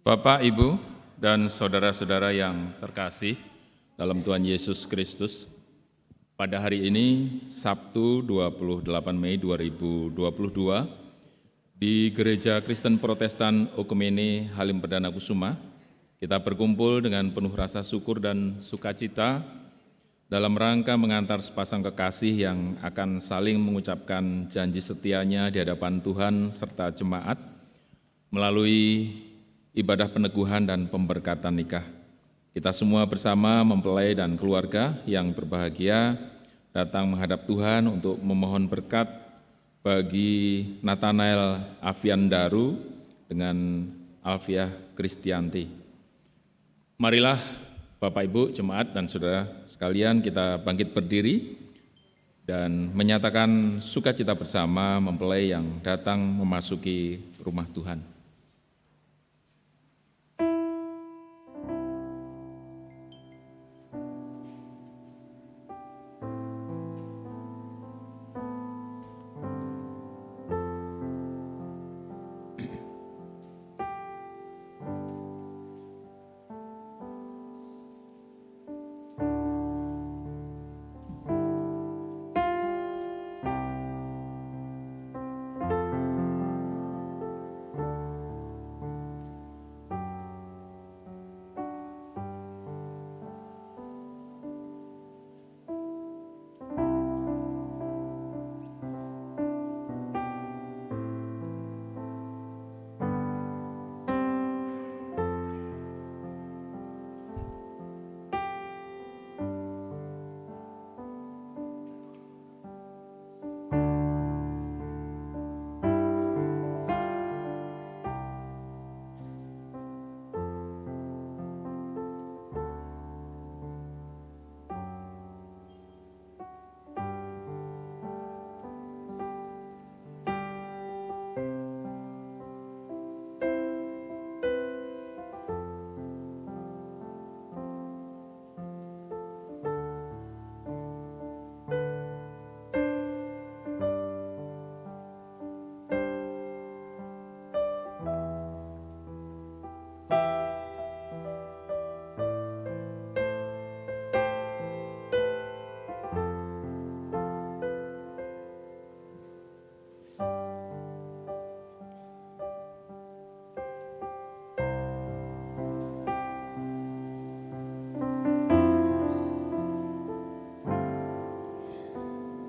Bapak, Ibu, dan saudara-saudara yang terkasih dalam Tuhan Yesus Kristus, pada hari ini, Sabtu 28 Mei 2022, di Gereja Kristen Protestan Okumene Halim Perdana Kusuma, kita berkumpul dengan penuh rasa syukur dan sukacita dalam rangka mengantar sepasang kekasih yang akan saling mengucapkan janji setianya di hadapan Tuhan serta jemaat melalui ibadah peneguhan dan pemberkatan nikah. Kita semua bersama mempelai dan keluarga yang berbahagia datang menghadap Tuhan untuk memohon berkat bagi Nathanael Aviandaru dengan Alfiah Kristianti. Marilah Bapak, Ibu, jemaat dan saudara sekalian, kita bangkit berdiri dan menyatakan sukacita bersama mempelai yang datang memasuki rumah Tuhan.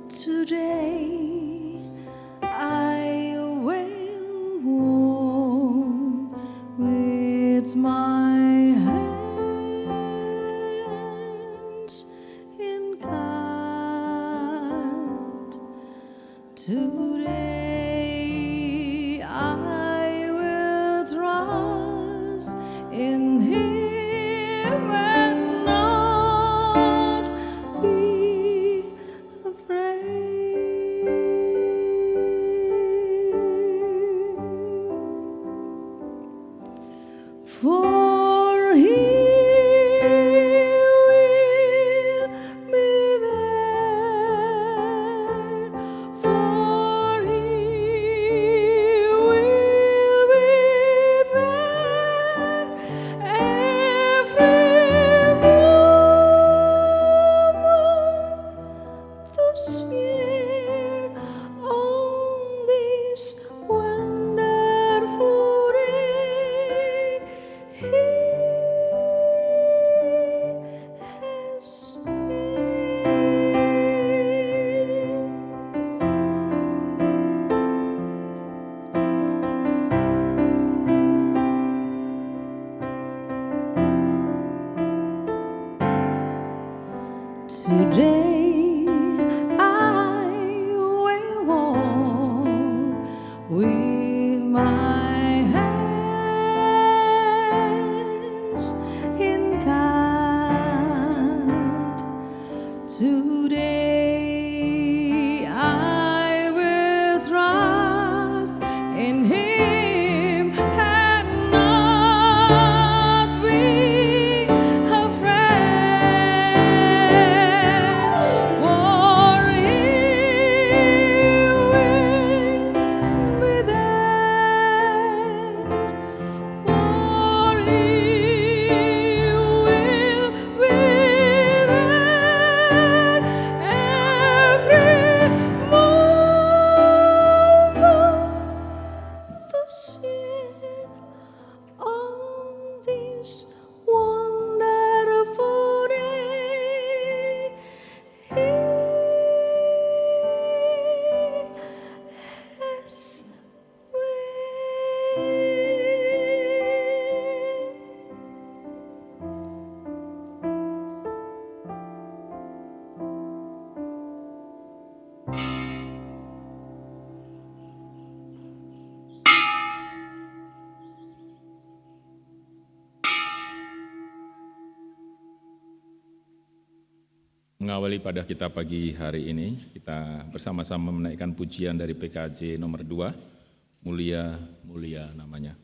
Today I will walk with my hands in God. Today I will trust in Him and not be afraid. For He will be there. For He will be there every moment this year on this wonderful day. He has Today I will walk with my hands in God. Today I will trust in Him and not be afraid. For He will be there. For Mengawali pada kita pagi hari ini, kita bersama-sama menaikkan pujian dari PKJ nomor 2, Mulia, Mulia namanya.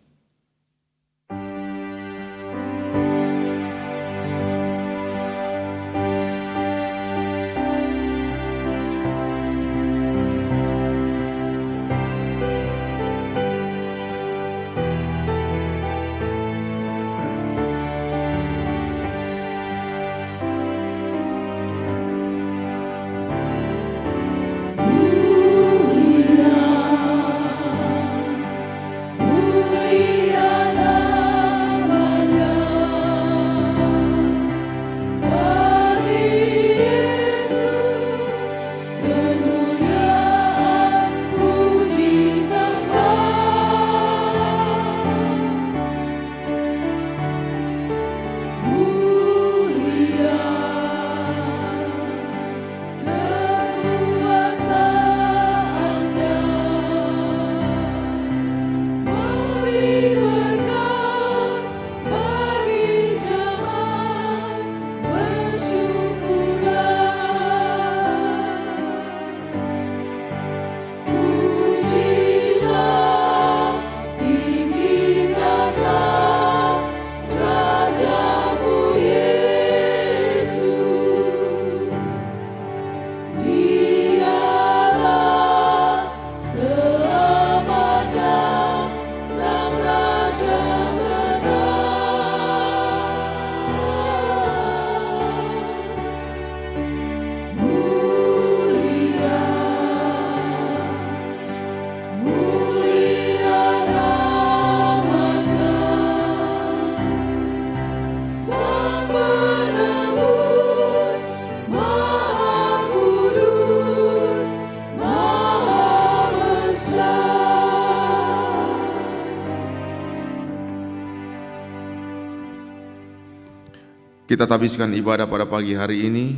Kita habiskan ibadah pada pagi hari ini.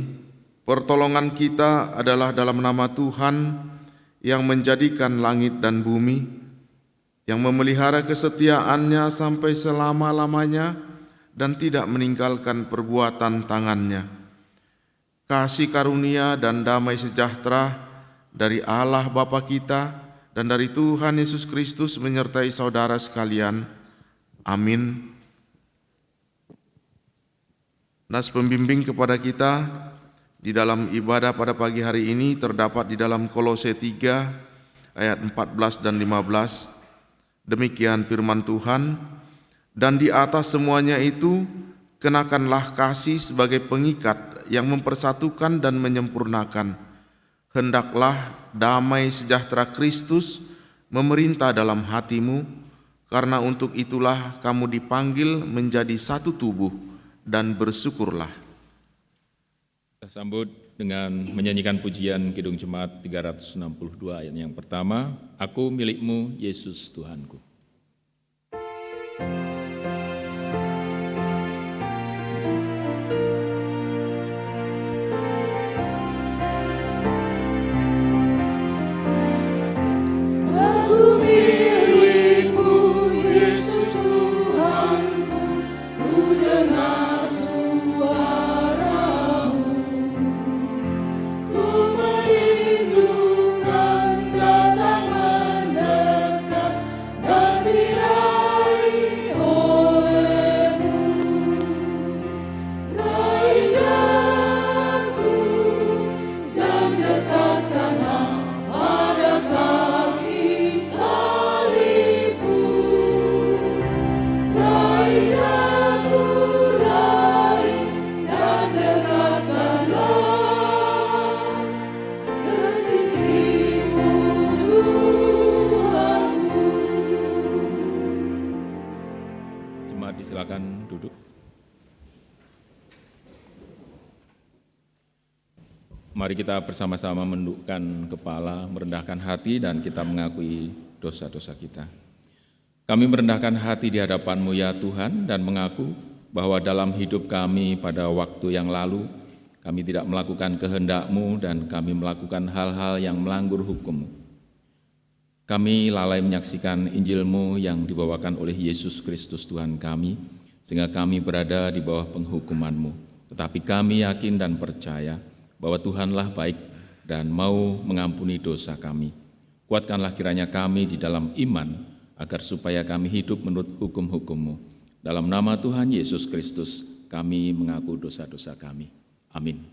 Pertolongan kita adalah dalam nama Tuhan yang menjadikan langit dan bumi, yang memelihara kesetiaannya sampai selama-lamanya dan tidak meninggalkan perbuatan tangannya. Kasih karunia dan damai sejahtera dari Allah Bapa kita dan dari Tuhan Yesus Kristus menyertai saudara sekalian. Amin. Nas pembimbing kepada kita di dalam ibadah pada pagi hari ini terdapat di dalam Kolose 3 ayat 14 dan 15. Demikian firman Tuhan, dan di atas semuanya itu kenakanlah kasih sebagai pengikat yang mempersatukan dan menyempurnakan. Hendaklah damai sejahtera Kristus memerintah dalam hatimu, karena untuk itulah kamu dipanggil menjadi satu tubuh, dan bersyukurlah. Kita sambut dengan menyanyikan pujian Kidung Jemaat 362 ayat yang pertama, Aku milikmu Yesus Tuhanku. Silakan duduk. Mari kita bersama-sama menundukkan kepala, merendahkan hati, dan kita mengakui dosa-dosa kita. Kami merendahkan hati di hadapan-Mu ya Tuhan, dan mengaku bahwa dalam hidup kami pada waktu yang lalu, kami tidak melakukan kehendak-Mu dan kami melakukan hal-hal yang melanggar hukum-Mu. Kami lalai menyaksikan Injil-Mu yang dibawakan oleh Yesus Kristus Tuhan kami, sehingga kami berada di bawah penghukuman-Mu. Tetapi kami yakin dan percaya bahwa Tuhanlah baik dan mau mengampuni dosa kami. Kuatkanlah kiranya kami di dalam iman, agar supaya kami hidup menurut hukum-hukum-Mu. Dalam nama Tuhan Yesus Kristus, kami mengaku dosa-dosa kami. Amin.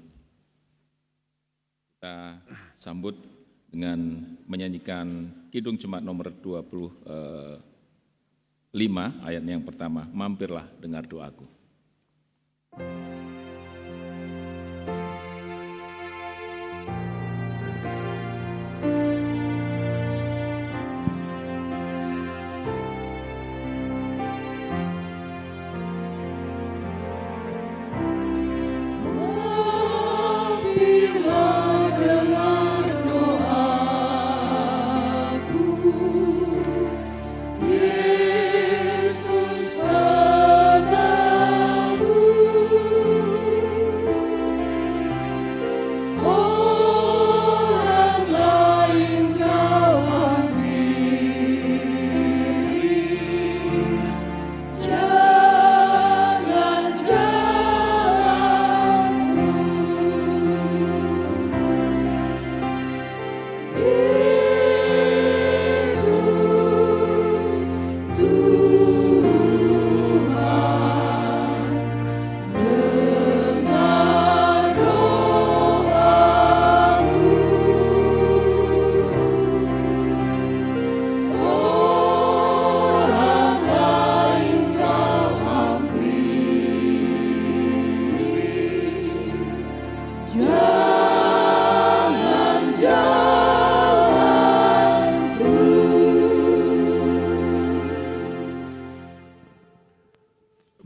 Kita sambut dengan menyanyikan Kidung Jemaat nomor 25, ayat yang pertama, mampirlah dengar doaku.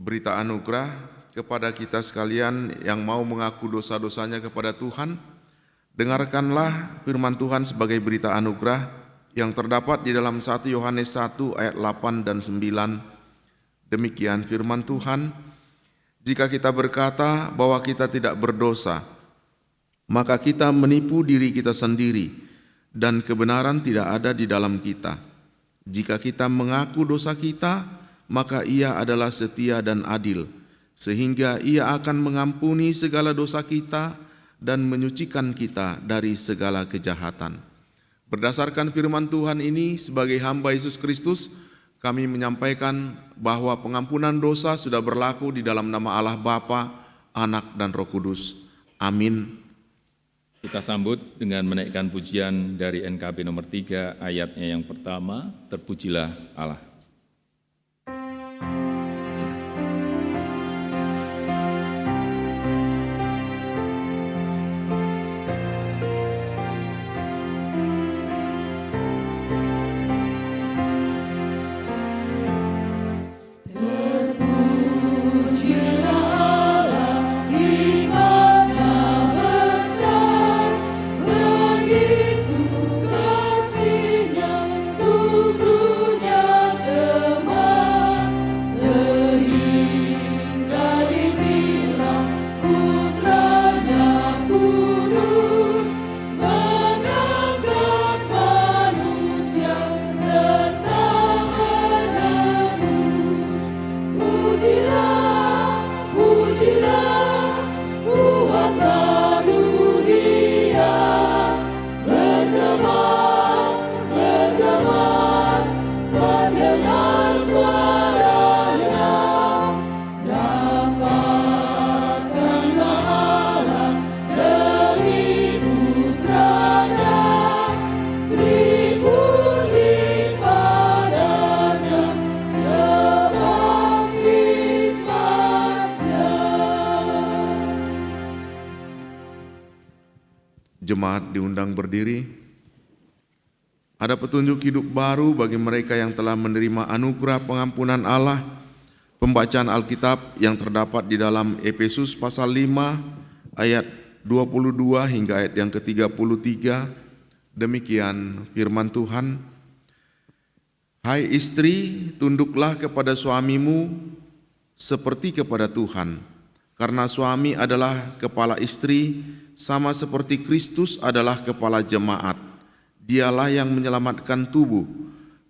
Berita anugerah kepada kita sekalian yang mau mengaku dosa-dosanya kepada Tuhan. Dengarkanlah firman Tuhan sebagai berita anugerah yang terdapat di dalam 1 Yohanes 1 ayat 8 dan 9. Demikian firman Tuhan, jika kita berkata bahwa kita tidak berdosa, maka kita menipu diri kita sendiri dan kebenaran tidak ada di dalam kita. Jika kita mengaku dosa kita, maka Ia adalah setia dan adil, sehingga Ia akan mengampuni segala dosa kita dan menyucikan kita dari segala kejahatan. Berdasarkan firman Tuhan ini, sebagai hamba Yesus Kristus, kami menyampaikan bahwa pengampunan dosa sudah berlaku di dalam nama Allah Bapa, Anak, dan Roh Kudus. Amin. Kita sambut dengan menaikkan pujian dari NKB nomor 3, ayatnya yang pertama, terpujilah Allah. Jemaat diundang berdiri. Ada petunjuk hidup baru bagi mereka yang telah menerima anugerah pengampunan Allah. Pembacaan Alkitab yang terdapat di dalam Efesus pasal 5 ayat 22 hingga ayat yang ke-33. Demikian firman Tuhan. Hai istri, tunduklah kepada suamimu seperti kepada Tuhan. Karena suami adalah kepala istri, sama seperti Kristus adalah kepala jemaat. Dialah yang menyelamatkan tubuh.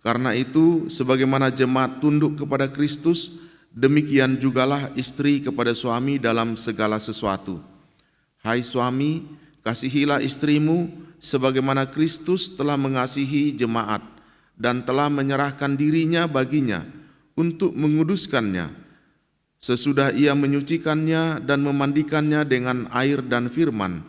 Karena itu, sebagaimana jemaat tunduk kepada Kristus, demikian jugalah istri kepada suami dalam segala sesuatu. Hai suami, kasihilah istrimu sebagaimana Kristus telah mengasihi jemaat dan telah menyerahkan dirinya baginya untuk menguduskannya, sesudah ia menyucikannya dan memandikannya dengan air dan firman,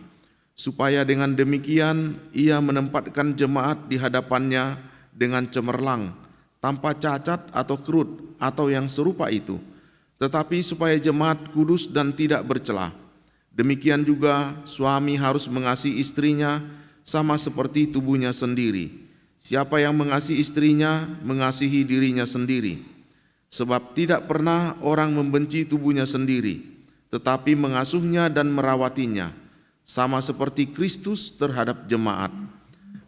supaya dengan demikian ia menempatkan jemaat di hadapannya dengan cemerlang, tanpa cacat atau kerut atau yang serupa itu, tetapi supaya jemaat kudus dan tidak bercela. Demikian juga suami harus mengasihi istrinya sama seperti tubuhnya sendiri. Siapa yang mengasihi istrinya, mengasihi dirinya sendiri. Sebab tidak pernah orang membenci tubuhnya sendiri, tetapi mengasuhnya dan merawatinya, sama seperti Kristus terhadap jemaat,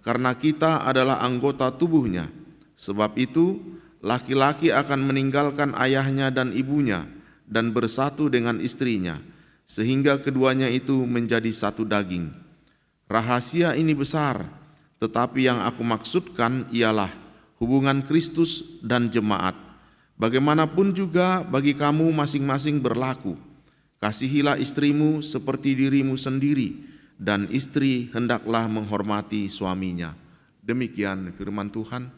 karena kita adalah anggota tubuhnya. Sebab itu, laki-laki akan meninggalkan ayahnya dan ibunya dan bersatu dengan istrinya, sehingga keduanya itu menjadi satu daging. Rahasia ini besar, tetapi yang aku maksudkan ialah hubungan Kristus dan jemaat. Bagaimanapun juga bagi kamu masing-masing berlaku. Kasihilah istrimu seperti dirimu sendiri, dan istri hendaklah menghormati suaminya. Demikian firman Tuhan.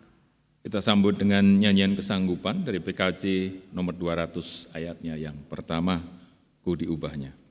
Kita sambut dengan nyanyian kesanggupan dari PKJ nomor 200 ayatnya yang pertama, Ku diubahnya.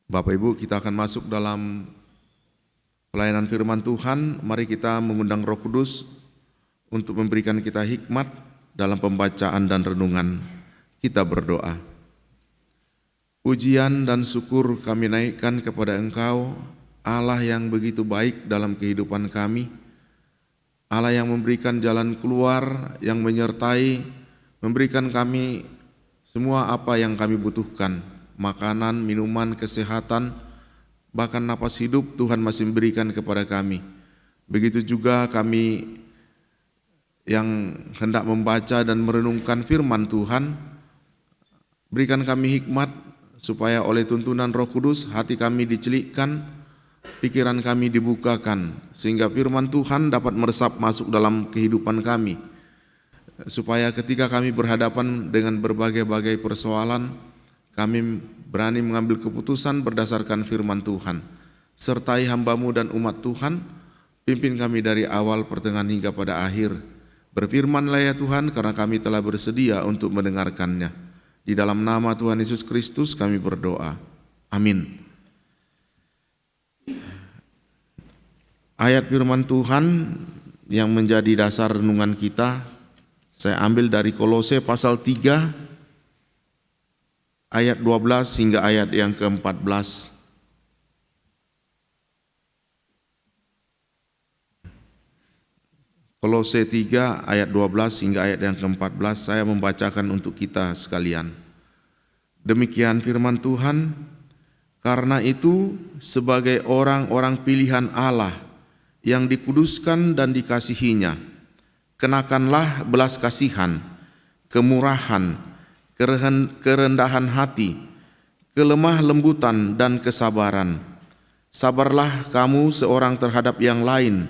Bapak Ibu, kita akan masuk dalam pelayanan firman Tuhan. Mari kita mengundang Roh Kudus untuk memberikan kita hikmat dalam pembacaan dan renungan. Kita berdoa. Pujian dan syukur kami naikkan kepada Engkau, Allah yang begitu baik dalam kehidupan kami, Allah yang memberikan jalan keluar, yang menyertai, memberikan kami semua apa yang kami butuhkan, makanan, minuman, kesehatan, bahkan napas hidup Tuhan masih memberikan kepada kami. Begitu juga kami yang hendak membaca dan merenungkan firman Tuhan, berikan kami hikmat supaya oleh tuntunan Roh Kudus hati kami dicelikkan, pikiran kami dibukakan, sehingga firman Tuhan dapat meresap masuk dalam kehidupan kami, supaya ketika kami berhadapan dengan berbagai-bagai persoalan, kami berani mengambil keputusan berdasarkan firman Tuhan. Sertai hamba-Mu dan umat Tuhan, pimpin kami dari awal, pertengahan hingga pada akhir. Berfirmanlah ya Tuhan, karena kami telah bersedia untuk mendengarkannya. Di dalam nama Tuhan Yesus Kristus kami berdoa. Amin. Ayat firman Tuhan yang menjadi dasar renungan kita, saya ambil dari Kolose pasal 3, ayat 12 hingga ayat yang ke-14. Kolose 3 ayat 12 hingga ayat yang ke-14 saya membacakan untuk kita sekalian. Demikian firman Tuhan, karena itu sebagai orang-orang pilihan Allah yang dikuduskan dan dikasihinya, kenakanlah belas kasihan, kemurahan, kerendahan hati, kelemah lembutan dan kesabaran. Sabarlah kamu seorang terhadap yang lain,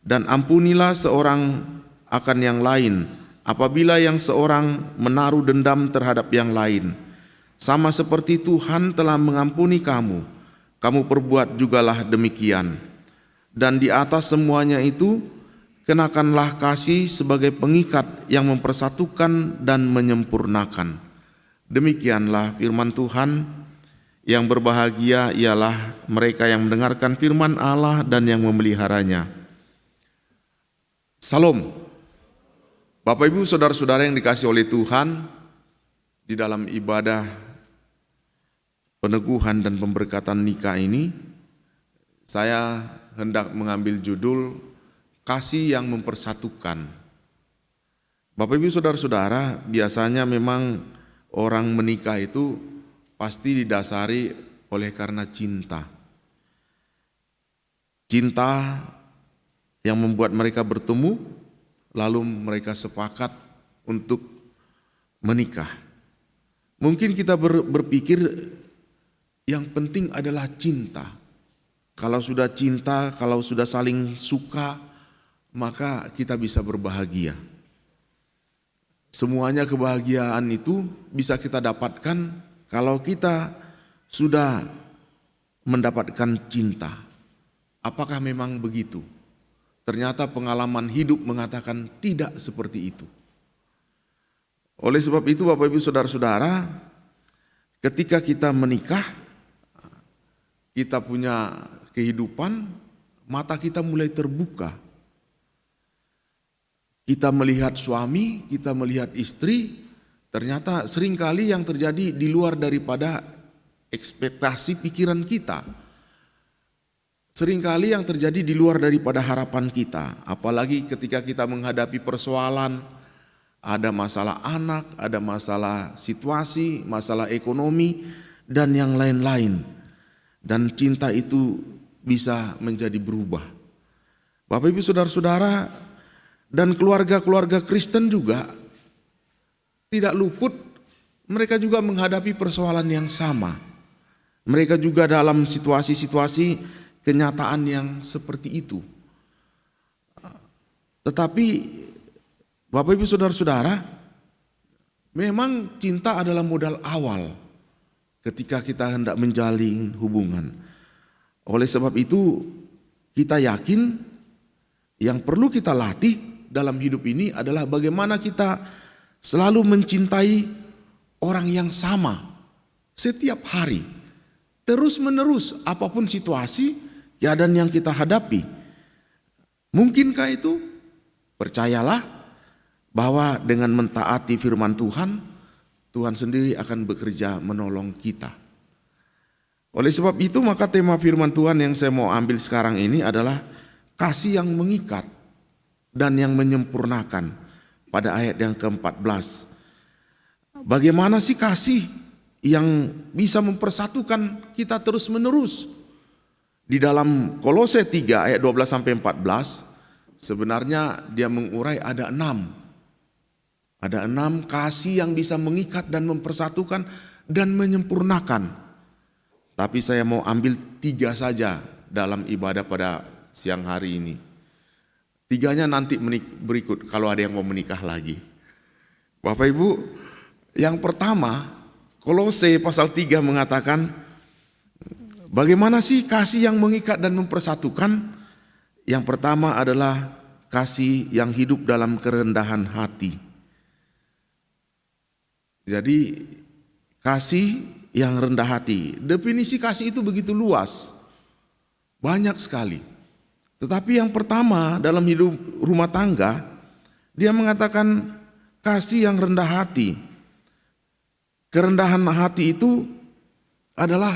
dan ampunilah seorang akan yang lain, apabila yang seorang menaruh dendam terhadap yang lain. Sama seperti Tuhan telah mengampuni kamu, kamu perbuat jugalah demikian. Dan di atas semuanya itu, kenakanlah kasih sebagai pengikat yang mempersatukan dan menyempurnakan. Demikianlah firman Tuhan. Yang berbahagia ialah mereka yang mendengarkan firman Allah dan yang memeliharanya. Salam. Bapak Ibu saudara-saudara yang dikasihi oleh Tuhan, di dalam ibadah peneguhan dan pemberkatan nikah ini, saya hendak mengambil judul kasih yang mempersatukan. Bapak Ibu saudara-saudara, biasanya memang orang menikah itu pasti didasari oleh karena cinta. Cinta yang membuat mereka bertemu, lalu mereka sepakat untuk menikah. Mungkin kita berpikir yang penting adalah cinta. Kalau sudah cinta, kalau sudah saling suka, maka kita bisa berbahagia. Semuanya kebahagiaan itu bisa kita dapatkan kalau kita sudah mendapatkan cinta. Apakah memang begitu? Ternyata pengalaman hidup mengatakan tidak seperti itu. Oleh sebab itu Bapak Ibu saudara-saudara, ketika kita menikah, kita punya kehidupan, mata kita mulai terbuka. Kita melihat suami, kita melihat istri, ternyata seringkali yang terjadi di luar daripada ekspektasi pikiran kita. Seringkali yang terjadi di luar daripada harapan kita. Apalagi ketika kita menghadapi persoalan, ada masalah anak, ada masalah situasi, masalah ekonomi, dan yang lain-lain. Dan cinta itu bisa menjadi berubah. Bapak Ibu saudara-saudara, dan keluarga-keluarga Kristen juga tidak luput, mereka juga menghadapi persoalan yang sama. Mereka juga dalam situasi-situasi kenyataan yang seperti itu. Tetapi Bapak Ibu saudara-saudara, memang cinta adalah modal awal ketika kita hendak menjalin hubungan. Oleh sebab itu, kita yakin yang perlu kita latih dalam hidup ini adalah bagaimana kita selalu mencintai orang yang sama setiap hari, terus menerus apapun situasi, keadaan yang kita hadapi. Mungkinkah itu? Percayalah bahwa dengan mentaati firman Tuhan, Tuhan sendiri akan bekerja menolong kita. Oleh sebab itu maka tema firman Tuhan yang saya mau ambil sekarang ini adalah kasih yang mengikat dan yang menyempurnakan. Pada ayat yang ke-14. Bagaimana sih kasih yang bisa mempersatukan kita terus menerus? Di dalam Kolose 3 ayat 12 sampai 14, sebenarnya dia mengurai ada 6. Ada 6 kasih yang bisa mengikat dan mempersatukan dan menyempurnakan. Tapi saya mau ambil 3 saja dalam ibadah pada siang hari ini. 3-nya nanti berikut kalau ada yang mau menikah lagi. Bapak Ibu, yang pertama Kolose pasal 3 mengatakan bagaimana sih kasih yang mengikat dan mempersatukan? Yang pertama adalah kasih yang hidup dalam kerendahan hati. Jadi kasih yang rendah hati. Definisi kasih itu begitu luas. Banyak sekali. Tetapi yang pertama dalam hidup rumah tangga, dia mengatakan kasih yang rendah hati. Kerendahan hati itu adalah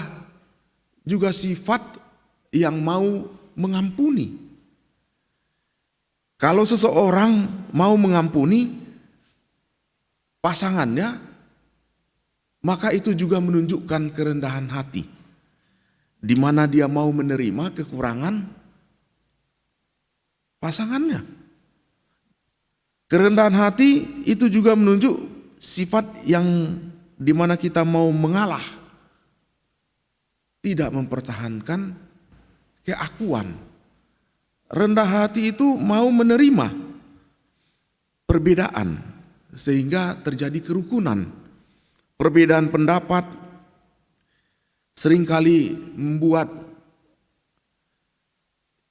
juga sifat yang mau mengampuni. Kalau seseorang mau mengampuni pasangannya, maka itu juga menunjukkan kerendahan hati, di mana dia mau menerima kekurangan pasangannya. Kerendahan hati itu juga menunjuk sifat yang di mana kita mau mengalah, tidak mempertahankan keakuan. Rendah hati itu mau menerima perbedaan sehingga terjadi kerukunan. Perbedaan pendapat seringkali membuat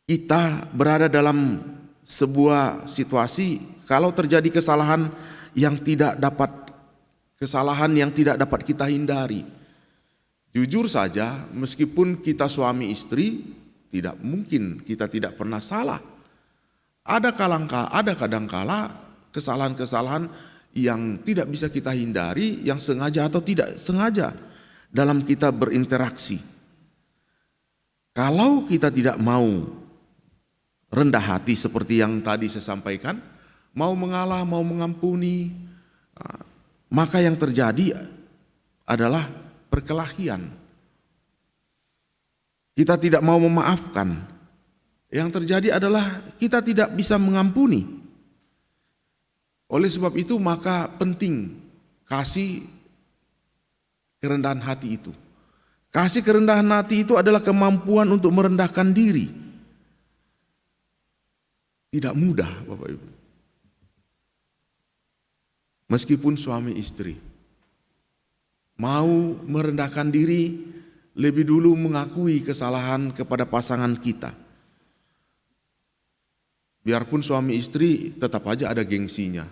kita berada dalam sebuah situasi kalau terjadi kesalahan yang tidak dapat kita hindari. Jujur saja, meskipun kita suami istri, tidak mungkin kita tidak pernah salah. Ada kadangkala kesalahan-kesalahan yang tidak bisa kita hindari, yang sengaja atau tidak sengaja dalam kita berinteraksi. Kalau kita tidak mau rendah hati seperti yang tadi saya sampaikan, mau mengalah, mau mengampuni, maka yang terjadi adalah perkelahian. Kita tidak mau memaafkan. Yang terjadi adalah kita tidak bisa mengampuni. Oleh sebab itu maka penting kasih kerendahan hati itu. Kasih kerendahan hati itu adalah kemampuan untuk merendahkan diri. Tidak mudah, Bapak Ibu. Meskipun suami istri mau merendahkan diri, lebih dulu mengakui kesalahan kepada pasangan kita. Biarpun suami istri tetap aja ada gengsinya.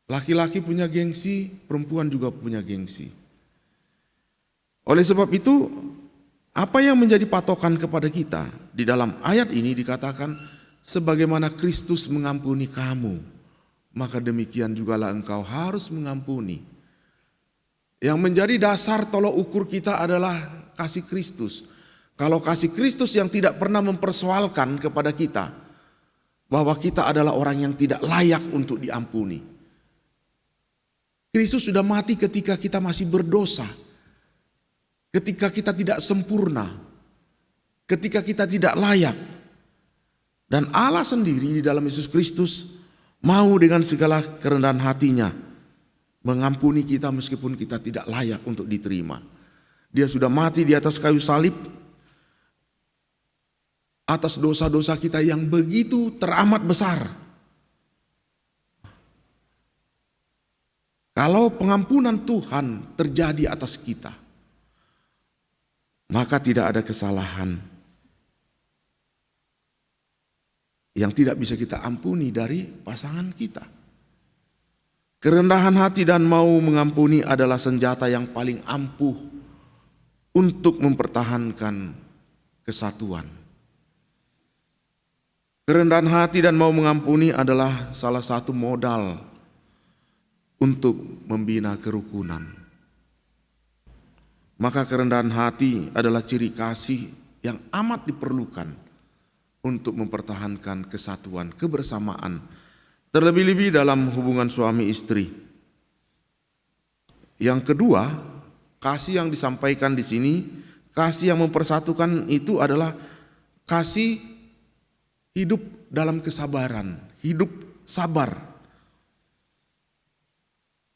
Laki-laki punya gengsi, perempuan juga punya gengsi. Oleh sebab itu, apa yang menjadi patokan kepada kita? Di dalam ayat ini dikatakan, sebagaimana Kristus mengampuni kamu, maka demikian jugalah engkau harus mengampuni. Yang menjadi dasar tolok ukur kita adalah kasih Kristus. Kalau kasih Kristus yang tidak pernah mempersoalkan kepada kita bahwa kita adalah orang yang tidak layak untuk diampuni. Kristus sudah mati ketika kita masih berdosa, ketika kita tidak sempurna, ketika kita tidak layak. Dan Allah sendiri di dalam Yesus Kristus mau dengan segala kerendahan hatinya mengampuni kita meskipun kita tidak layak untuk diterima. Dia sudah mati di atas kayu salib atas dosa-dosa kita yang begitu teramat besar. Kalau pengampunan Tuhan terjadi atas kita, maka tidak ada kesalahan yang tidak bisa kita ampuni dari pasangan kita. Kerendahan hati dan mau mengampuni adalah senjata yang paling ampuh untuk mempertahankan kesatuan. Kerendahan hati dan mau mengampuni adalah salah satu modal untuk membina kerukunan. Maka kerendahan hati adalah ciri kasih yang amat diperlukan untuk mempertahankan kesatuan, kebersamaan, terlebih-lebih dalam hubungan suami istri. Yang kedua, kasih yang disampaikan di sini, kasih yang mempersatukan itu adalah kasih hidup dalam kesabaran, hidup sabar.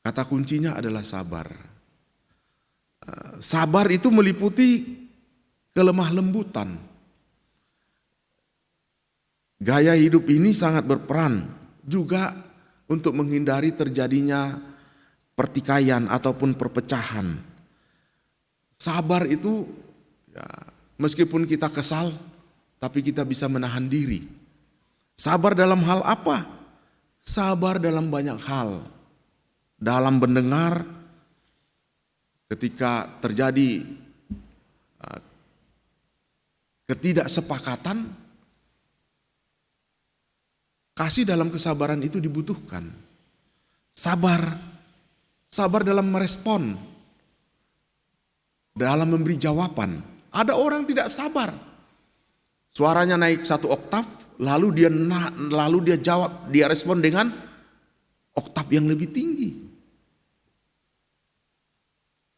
Kata kuncinya adalah sabar. Sabar itu meliputi kelemah lembutan. Gaya hidup ini sangat berperan juga untuk menghindari terjadinya pertikaian ataupun perpecahan. Sabar itu ya, meskipun kita kesal, tapi kita bisa menahan diri. Sabar dalam hal apa? Sabar dalam banyak hal. Dalam mendengar, ketika terjadi ketidaksepakatan, kasih dalam kesabaran itu dibutuhkan. Sabar dalam merespon, dalam memberi jawaban. Ada orang tidak sabar, suaranya naik 1 oktav, lalu dia jawab, dia respon dengan oktav yang lebih tinggi.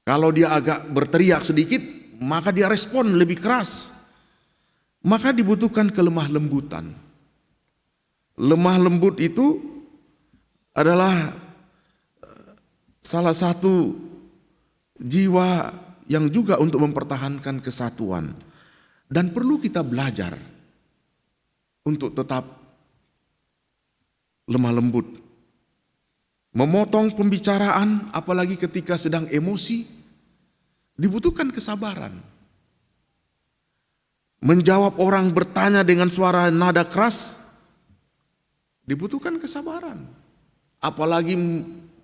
Kalau dia agak berteriak sedikit, maka dia respon lebih keras. Maka dibutuhkan kelemah lembutan. Lemah lembut itu adalah salah satu jiwa yang juga untuk mempertahankan kesatuan. Dan perlu kita belajar untuk tetap lemah lembut. Memotong pembicaraan, apalagi ketika sedang emosi, dibutuhkan kesabaran. Menjawab orang bertanya dengan suara nada keras, dibutuhkan kesabaran. Apalagi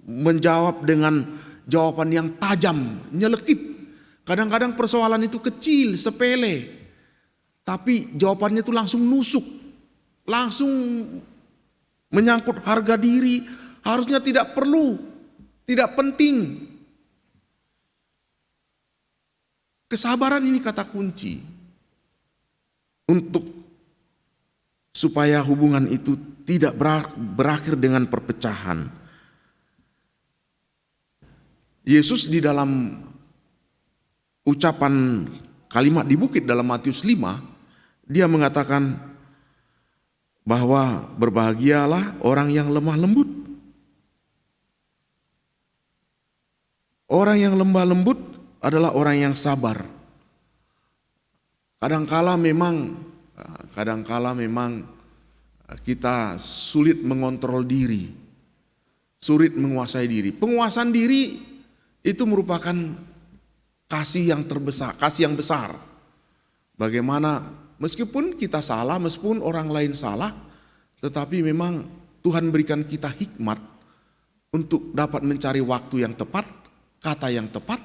menjawab dengan jawaban yang tajam, nyelekit. Kadang-kadang persoalan itu kecil, sepele. Tapi jawabannya itu langsung nusuk, langsung menyangkut harga diri, harusnya tidak perlu, tidak penting. Kesabaran ini kata kunci untuk supaya hubungan itu tidak berakhir dengan perpecahan. Yesus di dalam ucapan kalimat di bukit dalam Matius 5, dia mengatakan bahwa berbahagialah orang yang lemah lembut. Orang yang lemah lembut adalah orang yang sabar. Kadangkala memang kita sulit mengontrol diri, sulit menguasai diri. Penguasaan diri itu merupakan kasih yang terbesar, kasih yang besar. Bagaimana meskipun kita salah, meskipun orang lain salah, tetapi memang Tuhan berikan kita hikmat untuk dapat mencari waktu yang tepat, kata yang tepat,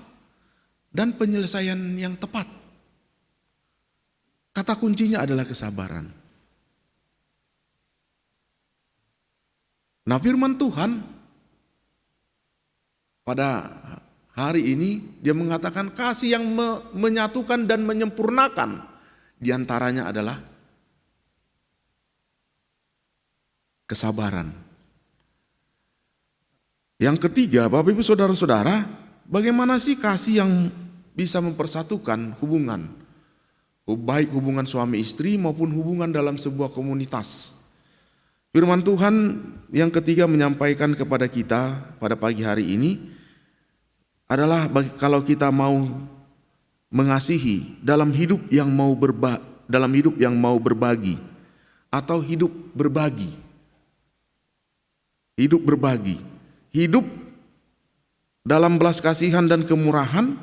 dan penyelesaian yang tepat. Kata kuncinya adalah kesabaran. Nah, firman Tuhan pada hari ini dia mengatakan kasih yang menyatukan dan menyempurnakan. Di antaranya adalah kesabaran. Yang ketiga, Bapak Ibu Saudara-saudara, bagaimana sih kasih yang bisa mempersatukan hubungan? Baik hubungan suami istri maupun hubungan dalam sebuah komunitas. Firman Tuhan yang ketiga menyampaikan kepada kita pada pagi hari ini adalah kalau kita mau mengasihi dalam hidup yang mau berbagi atau hidup berbagi. Hidup berbagi. Hidup dalam belas kasihan dan kemurahan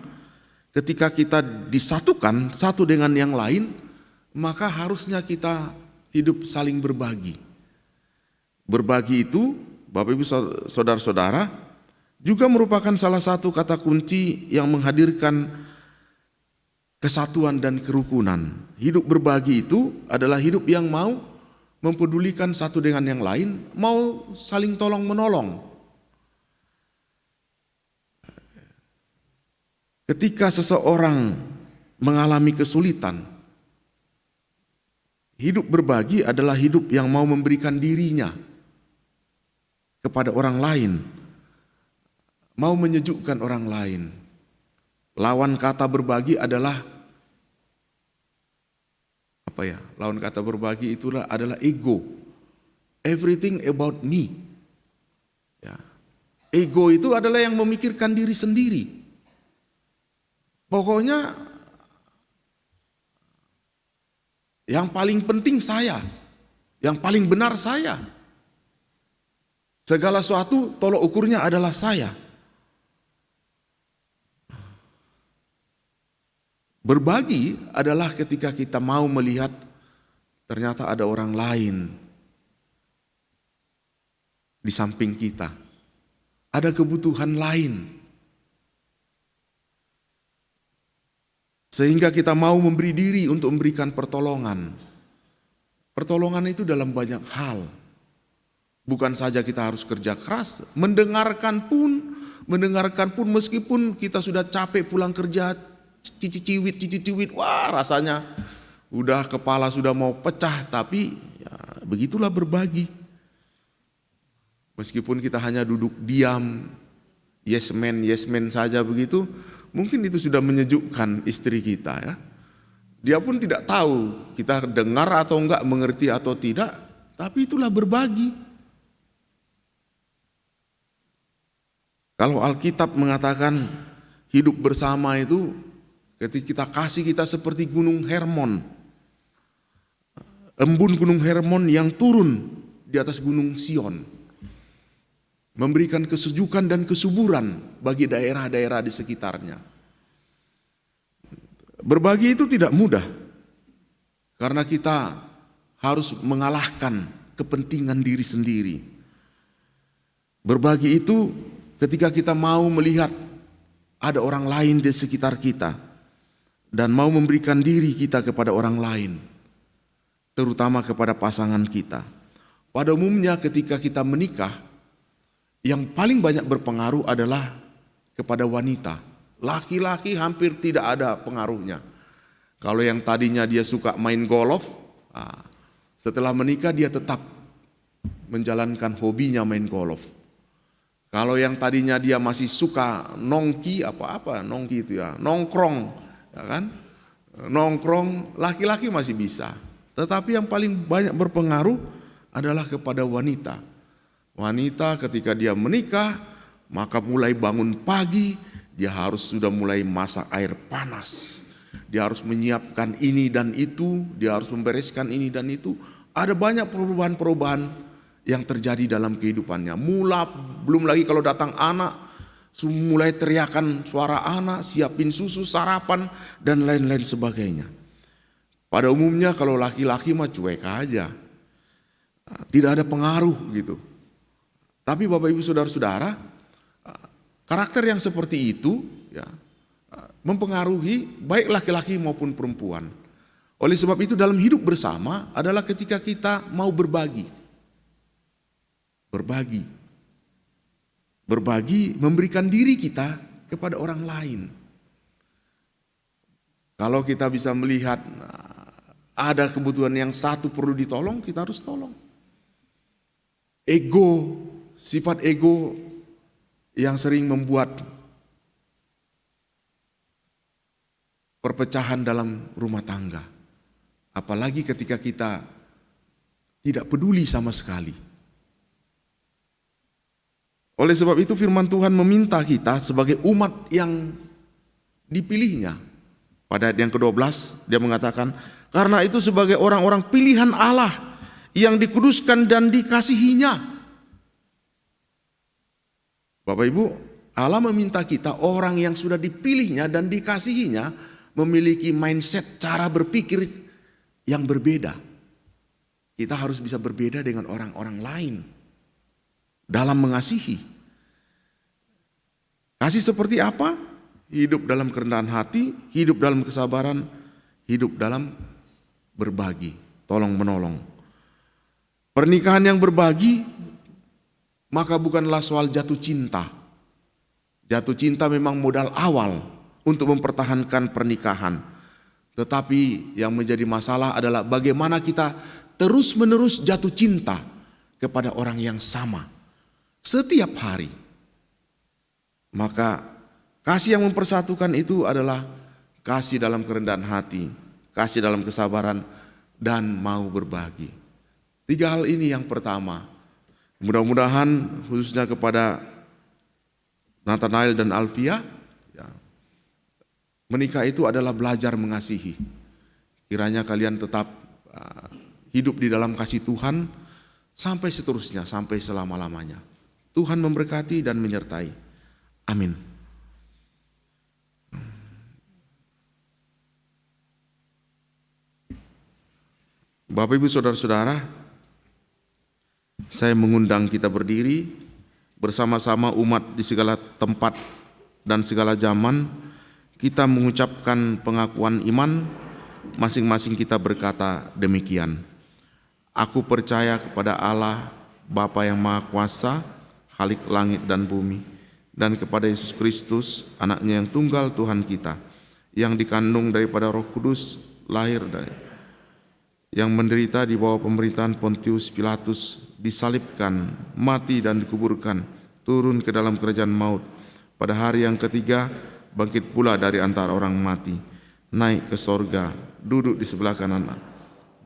ketika kita disatukan satu dengan yang lain, maka harusnya kita hidup saling berbagi. Berbagi itu, Bapak Ibu Saudara-saudara, juga merupakan salah satu kata kunci yang menghadirkan kesatuan dan kerukunan. Hidup berbagi itu adalah hidup yang mau mempedulikan satu dengan yang lain, mau saling tolong menolong. Ketika seseorang mengalami kesulitan, hidup berbagi adalah hidup yang mau memberikan dirinya kepada orang lain, mau menyejukkan orang lain. Lawan kata berbagi adalah apa ya? Lawan kata berbagi adalah ego. Everything about me. Ya. Ego itu adalah yang memikirkan diri sendiri. Pokoknya yang paling penting saya, yang paling benar saya. Segala sesuatu tolok ukurnya adalah saya. Berbagi adalah ketika kita mau melihat ternyata ada orang lain di samping kita. Ada kebutuhan lain. Sehingga kita mau memberi diri untuk memberikan pertolongan. Pertolongan itu dalam banyak hal. Bukan saja kita harus kerja keras, mendengarkan pun meskipun kita sudah capek pulang kerja, cici-ciwit, wah rasanya udah kepala sudah mau pecah, tapi ya, Begitulah berbagi. Meskipun kita hanya duduk diam, yes man saja begitu, mungkin itu sudah menyejukkan istri kita ya. Dia pun tidak tahu kita dengar atau enggak, mengerti atau tidak, tapi itulah berbagi. Kalau Alkitab mengatakan hidup bersama itu ketika kita kasih, kita seperti gunung Hermon. Embun gunung Hermon yang turun di atas gunung Sion. Memberikan kesejukan dan kesuburan bagi daerah-daerah di sekitarnya. Berbagi itu tidak mudah. Karena kita harus mengalahkan kepentingan diri sendiri. Berbagi itu ketika kita mau melihat ada orang lain di sekitar kita dan mau memberikan diri kita kepada orang lain, terutama kepada pasangan kita. Pada umumnya ketika kita menikah, yang paling banyak berpengaruh adalah kepada wanita. Laki-laki hampir tidak ada pengaruhnya. Kalau yang tadinya dia suka main golf, setelah menikah dia tetap menjalankan hobinya main golf. Kalau yang tadinya dia masih suka nongki, nongki itu ya, nongkrong, ya kan? Nongkrong, laki-laki masih bisa. Tetapi yang paling banyak berpengaruh adalah kepada wanita. Wanita ketika dia menikah, maka mulai bangun pagi, dia harus sudah mulai masak air panas. Dia harus menyiapkan ini dan itu, dia harus membereskan ini dan itu. Ada banyak perubahan-perubahan yang terjadi dalam kehidupannya. Belum lagi kalau datang anak, mulai teriakan suara anak, siapin susu, sarapan, dan lain-lain sebagainya. Pada umumnya kalau laki-laki mah cuek aja, tidak ada pengaruh gitu. Tapi Bapak Ibu Saudara-saudara, karakter yang seperti itu ya, mempengaruhi baik laki-laki maupun perempuan. Oleh sebab itu dalam hidup bersama adalah ketika kita mau berbagi. Berbagi memberikan diri kita kepada orang lain. Kalau kita bisa melihat ada kebutuhan yang satu perlu ditolong, kita harus tolong. Ego, sifat ego yang sering membuat perpecahan dalam rumah tangga. Apalagi ketika kita tidak peduli sama sekali. Oleh sebab itu firman Tuhan meminta kita sebagai umat yang dipilihnya. Pada ayat yang ke-12 dia mengatakan, karena itu sebagai orang-orang pilihan Allah yang dikuduskan dan dikasihinya. Bapak Ibu, Allah meminta kita orang yang sudah dipilihnya dan dikasihinya memiliki mindset, cara berpikir yang berbeda. Kita harus bisa berbeda dengan orang-orang lain dalam mengasihi. Kasih seperti apa? Hidup dalam kerendahan hati, hidup dalam kesabaran, hidup dalam berbagi, tolong menolong. Pernikahan yang berbagi maka bukanlah soal jatuh cinta. Jatuh cinta memang modal awal untuk mempertahankan pernikahan. Tetapi yang menjadi masalah adalah bagaimana kita terus-menerus jatuh cinta kepada orang yang sama setiap hari. Maka kasih yang mempersatukan itu adalah kasih dalam kerendahan hati, kasih dalam kesabaran, dan mau berbagi. 3 hal ini yang pertama. Mudah-mudahan khususnya kepada Nathanael dan Alfia, ya, menikah itu adalah belajar mengasihi. Kiranya kalian tetap hidup di dalam kasih Tuhan sampai seterusnya, sampai selama-lamanya. Tuhan memberkati dan menyertai. Amin. Bapak Ibu Saudara-saudara, saya mengundang kita berdiri bersama-sama umat di segala tempat dan segala zaman. Kita mengucapkan pengakuan iman, masing-masing kita berkata demikian. Aku percaya kepada Allah, Bapa yang Maha Kuasa, Khalik langit dan bumi, dan kepada Yesus Kristus, anaknya yang tunggal Tuhan kita, yang dikandung daripada Roh Kudus, lahir dari yang menderita di bawah pemerintahan Pontius Pilatus, disalibkan, mati dan dikuburkan, turun ke dalam kerajaan maut. Pada hari yang ketiga, bangkit pula dari antara orang mati, naik ke sorga, duduk di sebelah kanan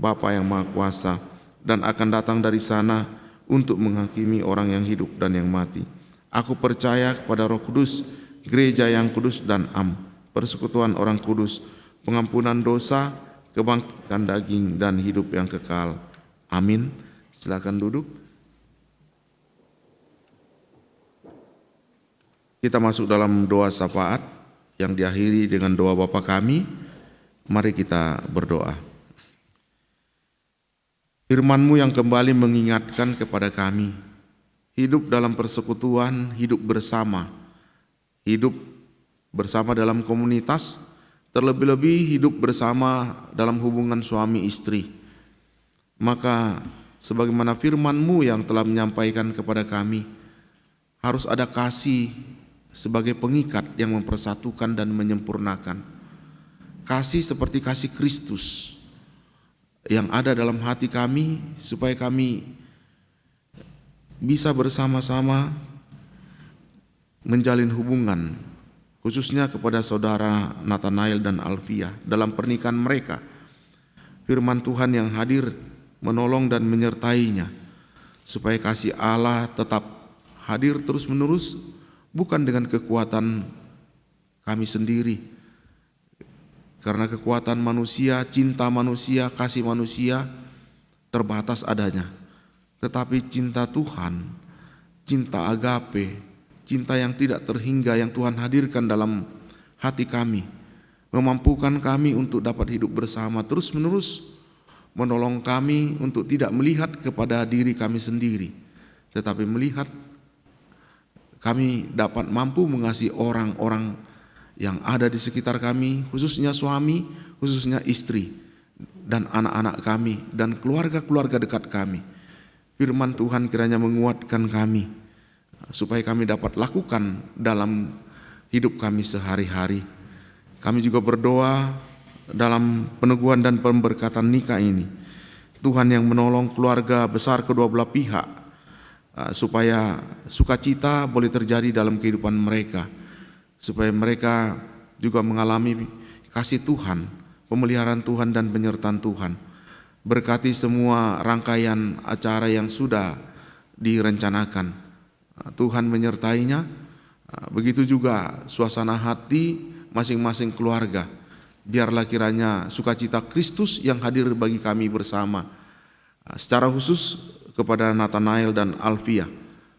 Bapa yang Maha Kuasa, dan akan datang dari sana untuk menghakimi orang yang hidup dan yang mati. Aku percaya kepada Roh Kudus, gereja yang kudus dan persekutuan orang kudus, pengampunan dosa, kebangkitan daging dan hidup yang kekal. Amin. Silakan duduk. Kita masuk dalam doa syafaat yang diakhiri dengan doa Bapa kami. Mari kita berdoa. Firman-Mu yang kembali mengingatkan kepada kami, hidup dalam persekutuan, hidup bersama dalam komunitas, terlebih-lebih hidup bersama dalam hubungan suami istri. Maka sebagaimana firman-Mu yang telah menyampaikan kepada kami, harus ada kasih sebagai pengikat yang mempersatukan dan menyempurnakan. Kasih seperti kasih Kristus yang ada dalam hati kami, supaya kami bisa bersama-sama menjalin hubungan, khususnya kepada saudara Nathanael dan Alfia dalam pernikahan mereka. Firman Tuhan yang hadir menolong dan menyertainya, supaya kasih Allah tetap hadir terus-menerus, bukan dengan kekuatan kami sendiri. Karena kekuatan manusia, cinta manusia, kasih manusia terbatas adanya. Tetapi cinta Tuhan, cinta agape, cinta yang tidak terhingga yang Tuhan hadirkan dalam hati kami, memampukan kami untuk dapat hidup bersama terus-menerus, menolong kami untuk tidak melihat kepada diri kami sendiri, tetapi melihat kami dapat mampu mengasihi orang-orang yang ada di sekitar kami, khususnya suami, khususnya istri, dan anak-anak kami, dan keluarga-keluarga dekat kami. Firman Tuhan kiranya menguatkan kami, supaya kami dapat lakukan dalam hidup kami sehari-hari. Kami juga berdoa dalam peneguhan dan pemberkatan nikah ini, Tuhan yang menolong keluarga besar kedua belah pihak, supaya sukacita boleh terjadi dalam kehidupan mereka, supaya mereka juga mengalami kasih Tuhan, pemeliharaan Tuhan dan penyertaan Tuhan. Berkati semua rangkaian acara yang sudah direncanakan, Tuhan menyertainya. Begitu juga suasana hati masing-masing keluarga. Biarlah kiranya sukacita Kristus yang hadir bagi kami bersama. Secara khusus kepada Nathanael dan Alfia,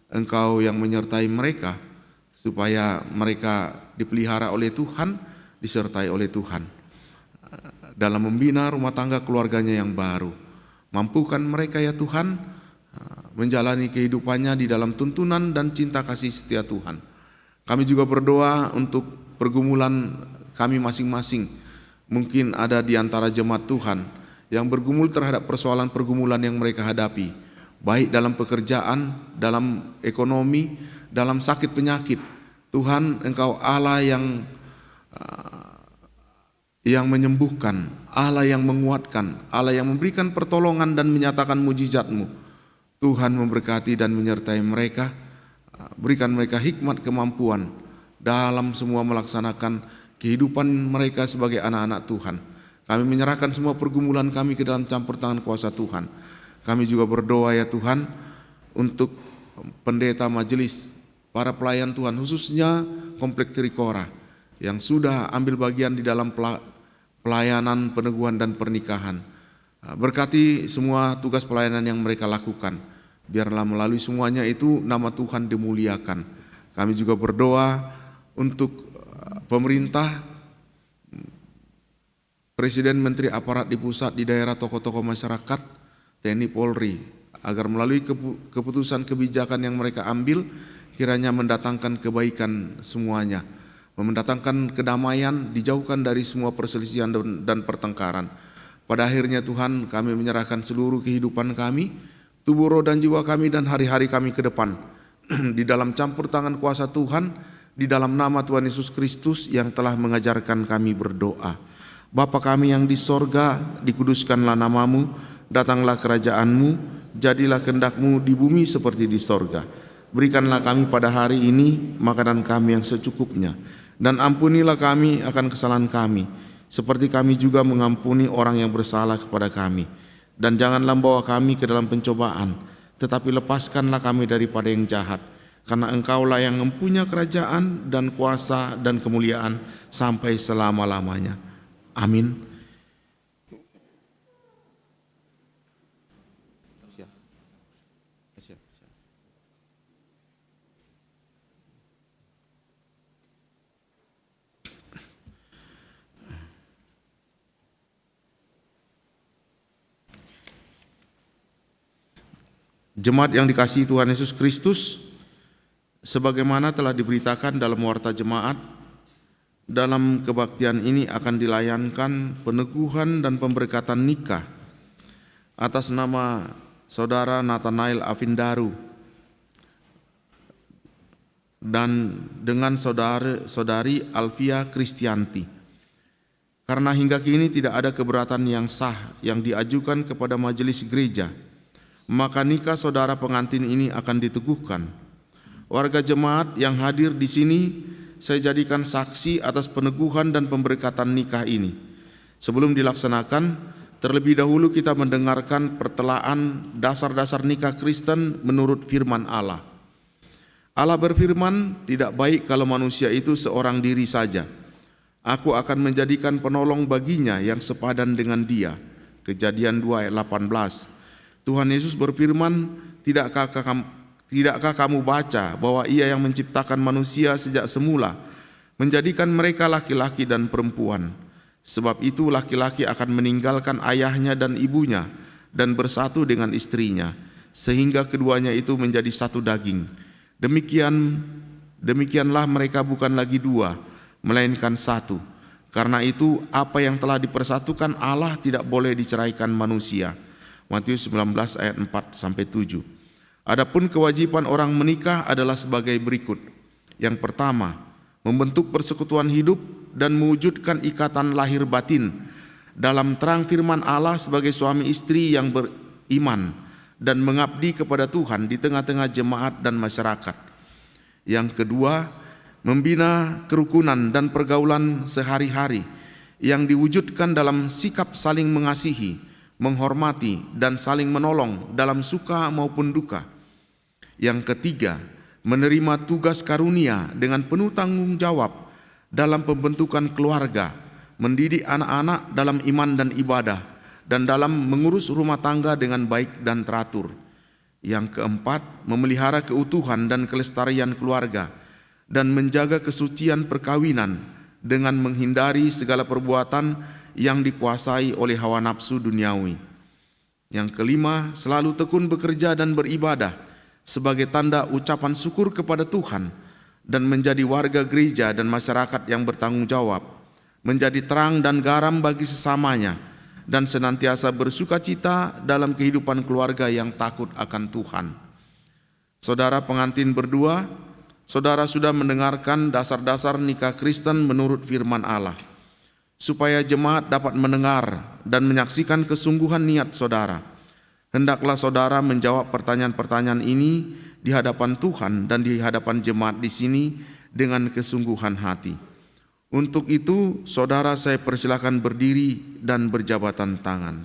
Engkau yang menyertai mereka, supaya mereka dipelihara oleh Tuhan, disertai oleh Tuhan dalam membina rumah tangga keluarganya yang baru. Mampukan mereka ya Tuhan menjalani kehidupannya di dalam tuntunan dan cinta kasih setia Tuhan. Kami juga berdoa untuk pergumulan kami masing-masing. Mungkin ada di antara jemaat Tuhan yang bergumul terhadap persoalan pergumulan yang mereka hadapi, baik dalam pekerjaan, dalam ekonomi, dalam sakit penyakit. Tuhan, Engkau Allah yang menyembuhkan, Allah yang menguatkan, Allah yang memberikan pertolongan dan menyatakan mujizat-Mu. Tuhan memberkati dan menyertai mereka, berikan mereka hikmat kemampuan dalam semua melaksanakan kehidupan mereka sebagai anak-anak Tuhan. Kami menyerahkan semua pergumulan kami ke dalam campur tangan kuasa Tuhan. Kami juga berdoa ya Tuhan untuk pendeta majelis, para pelayan Tuhan, khususnya Komplek Trikora yang sudah ambil bagian di dalam pelayanan peneguhan dan pernikahan. Berkati semua tugas pelayanan yang mereka lakukan. Biarlah melalui semuanya itu nama Tuhan dimuliakan. Kami juga berdoa untuk pemerintah, Presiden, Menteri, aparat di pusat, di daerah, tokoh-tokoh masyarakat, TNI, Polri, agar melalui keputusan kebijakan yang mereka ambil, kiranya mendatangkan kebaikan semuanya, mendatangkan kedamaian, dijauhkan dari semua perselisihan dan pertengkaran. Pada akhirnya Tuhan, kami menyerahkan seluruh kehidupan kami, tubuh, roh dan jiwa kami dan hari-hari kami ke depan di dalam campur tangan kuasa Tuhan, di dalam nama Tuhan Yesus Kristus yang telah mengajarkan kami berdoa. Bapa kami yang di sorga, dikuduskanlah namamu, datanglah kerajaanmu, jadilah kehendak-Mu di bumi seperti di sorga. Berikanlah kami pada hari ini makanan kami yang secukupnya, dan ampunilah kami akan kesalahan kami, seperti kami juga mengampuni orang yang bersalah kepada kami. Dan janganlah membawa kami ke dalam pencobaan, tetapi lepaskanlah kami daripada yang jahat, karena Engkaulah yang mempunyai kerajaan dan kuasa dan kemuliaan sampai selama-lamanya. Amin. Jemaat yang dikasihi Tuhan Yesus Kristus, sebagaimana telah diberitakan dalam warta jemaat, dalam kebaktian ini akan dilayankan peneguhan dan pemberkatan nikah atas nama Saudara Nathanael Avindaru dan dengan Saudari Alfia Kristianti. Karena hingga kini tidak ada keberatan yang sah yang diajukan kepada majelis gereja, maka nikah saudara pengantin ini akan diteguhkan. Warga jemaat yang hadir di sini saya jadikan saksi atas peneguhan dan pemberkatan nikah ini. Sebelum dilaksanakan, terlebih dahulu kita mendengarkan pertelaan dasar-dasar nikah Kristen menurut firman Allah. Allah berfirman, tidak baik kalau manusia itu seorang diri saja. Aku akan menjadikan penolong baginya yang sepadan dengan dia. Kejadian 2 ayat 18. Tuhan Yesus berfirman, Tidakkah kamu baca bahwa Ia yang menciptakan manusia sejak semula, menjadikan mereka laki-laki dan perempuan? Sebab itu laki-laki akan meninggalkan ayahnya dan ibunya dan bersatu dengan istrinya, sehingga keduanya itu menjadi satu daging. Demikianlah mereka bukan lagi dua, melainkan satu. Karena itu apa yang telah dipersatukan Allah tidak boleh diceraikan manusia. Matius 19 ayat 4-7. Adapun kewajiban orang menikah adalah sebagai berikut. Yang pertama, membentuk persekutuan hidup dan mewujudkan ikatan lahir batin dalam terang firman Allah sebagai suami istri yang beriman dan mengabdi kepada Tuhan di tengah-tengah jemaat dan masyarakat. Yang kedua, membina kerukunan dan pergaulan sehari-hari yang diwujudkan dalam sikap saling mengasihi, menghormati, dan saling menolong dalam suka maupun duka. Yang ketiga, menerima tugas karunia dengan penuh tanggung jawab dalam pembentukan keluarga, mendidik anak-anak dalam iman dan ibadah, dan dalam mengurus rumah tangga dengan baik dan teratur. Yang keempat, memelihara keutuhan dan kelestarian keluarga, dan menjaga kesucian perkawinan dengan menghindari segala perbuatan yang dikuasai oleh hawa nafsu duniawi. Yang kelima, selalu tekun bekerja dan beribadah sebagai tanda ucapan syukur kepada Tuhan dan menjadi warga gereja dan masyarakat yang bertanggung jawab, menjadi terang dan garam bagi sesamanya, dan senantiasa bersukacita dalam kehidupan keluarga yang takut akan Tuhan. Saudara pengantin berdua, saudara sudah mendengarkan dasar-dasar nikah Kristen menurut firman Allah. Supaya jemaat dapat mendengar dan menyaksikan kesungguhan niat saudara, hendaklah saudara menjawab pertanyaan-pertanyaan ini di hadapan Tuhan dan di hadapan jemaat di sini dengan kesungguhan hati. Untuk itu, saudara saya persilakan berdiri dan berjabatan tangan.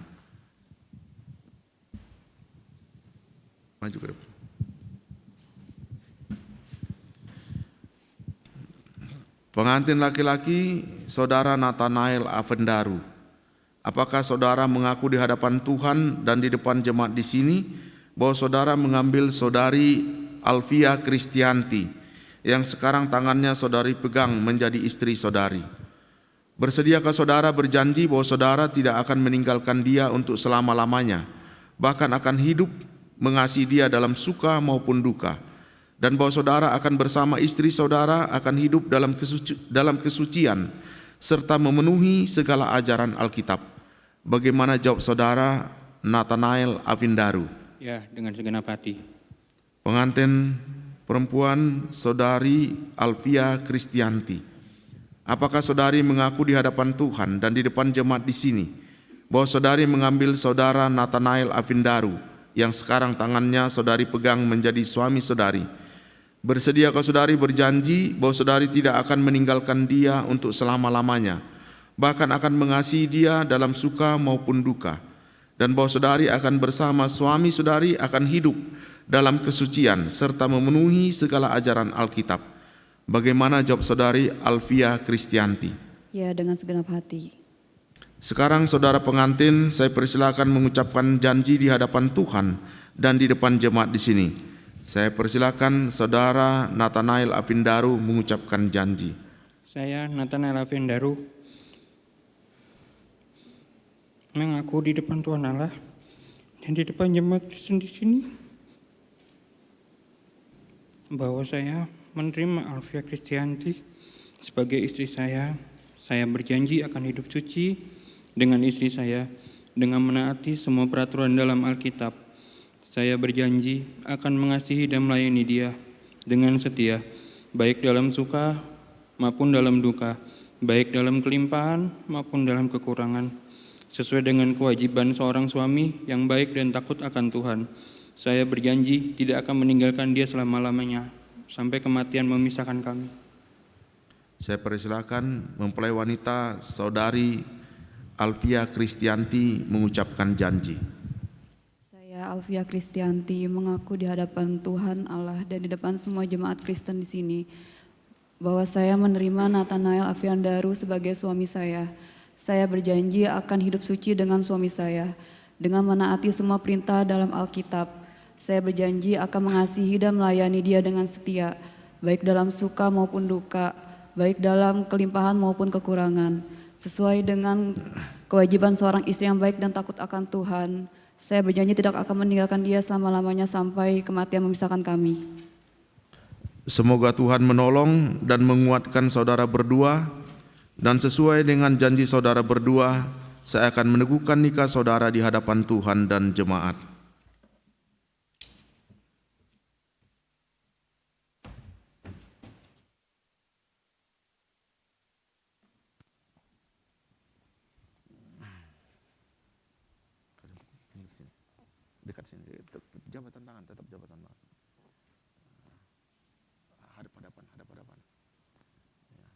Maju ke depan. Pengantin laki-laki, saudara Nathanael Avindaru. Apakah saudara mengaku di hadapan Tuhan dan di depan jemaat di sini bahwa saudara mengambil saudari Alfia Kristianti yang sekarang tangannya saudari pegang menjadi istri saudari? Bersediakah saudara berjanji bahwa saudara tidak akan meninggalkan dia untuk selama-lamanya, bahkan akan hidup mengasihi dia dalam suka maupun duka, dan bahwa saudara akan bersama istri saudara akan hidup dalam kesucian serta memenuhi segala ajaran Alkitab? Bagaimana jawab saudara Nathanael Avindaru? Ya, dengan segenap hati. Pengantin perempuan saudari Alfia Kristianti. Apakah saudari mengaku di hadapan Tuhan dan di depan jemaat di sini bahwa saudari mengambil saudara Nathanael Avindaru yang sekarang tangannya saudari pegang menjadi suami saudari? Bersediakah saudari berjanji bahwa saudari tidak akan meninggalkan dia untuk selama-lamanya, bahkan akan mengasihi dia dalam suka maupun duka, dan bahwa saudari akan bersama suami saudari akan hidup dalam kesucian serta memenuhi segala ajaran Alkitab? Bagaimana jawab saudari Alfia Kristianti? Ya, dengan segenap hati. Sekarang saudara pengantin, saya persilakan mengucapkan janji di hadapan Tuhan dan di depan jemaat di sini. Saya persilakan saudara Nathanael Avindaru mengucapkan janji. Saya, Nathanael Avindaru, mengaku di depan Tuhan Allah dan di depan jemaat Kristen di sini bahwa saya menerima Alfia Kristianti sebagai istri saya. Saya berjanji akan hidup suci dengan istri saya dengan menaati semua peraturan dalam Alkitab. Saya berjanji akan mengasihi dan melayani dia dengan setia, baik dalam suka maupun dalam duka, baik dalam kelimpahan maupun dalam kekurangan, sesuai dengan kewajiban seorang suami yang baik dan takut akan Tuhan. Saya berjanji tidak akan meninggalkan dia selama-lamanya, sampai kematian memisahkan kami. Saya persilakan mempelai wanita saudari Alfia Kristianti mengucapkan janji. Saya, Alfia Kristianti, mengaku di hadapan Tuhan Allah dan di depan semua jemaat Kristen di sini bahwa saya menerima Nathanael Avindaru sebagai suami saya. Saya berjanji akan hidup suci dengan suami saya, dengan menaati semua perintah dalam Alkitab. Saya berjanji akan mengasihi dan melayani dia dengan setia, baik dalam suka maupun duka, baik dalam kelimpahan maupun kekurangan, sesuai dengan kewajiban seorang istri yang baik dan takut akan Tuhan. Saya berjanji tidak akan meninggalkan dia selama-lamanya sampai kematian memisahkan kami. Semoga Tuhan menolong dan menguatkan saudara berdua, dan sesuai dengan janji saudara berdua, saya akan meneguhkan nikah saudara di hadapan Tuhan dan jemaat. Dekat sini, jabatan tangan, tetap jabatan tangan. Hadap-hadapan. Ya.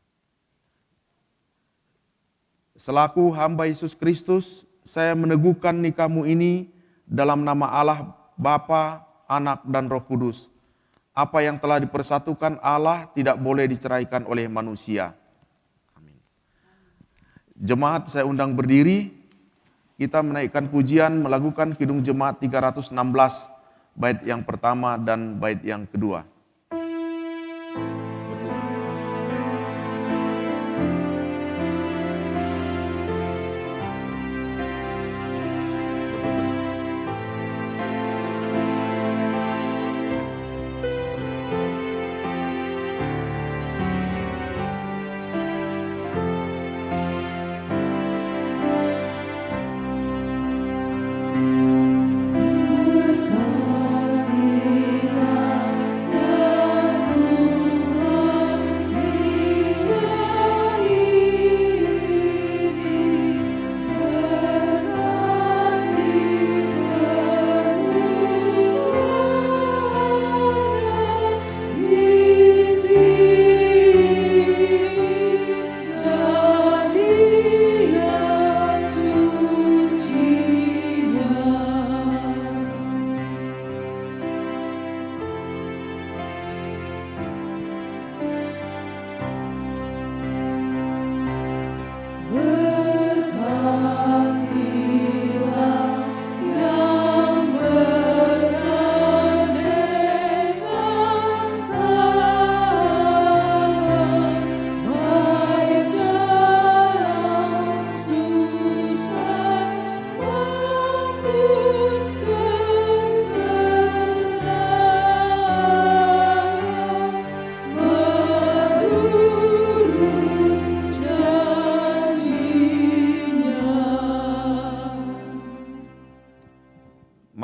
Selaku hamba Yesus Kristus, saya meneguhkan nikahmu ini dalam nama Allah Bapa, Anak, dan Roh Kudus. Apa yang telah dipersatukan Allah tidak boleh diceraikan oleh manusia. Amin. Jemaat saya undang berdiri. Kita menaikkan pujian melakukan Kidung Jemaat 316, bait yang pertama dan bait yang kedua.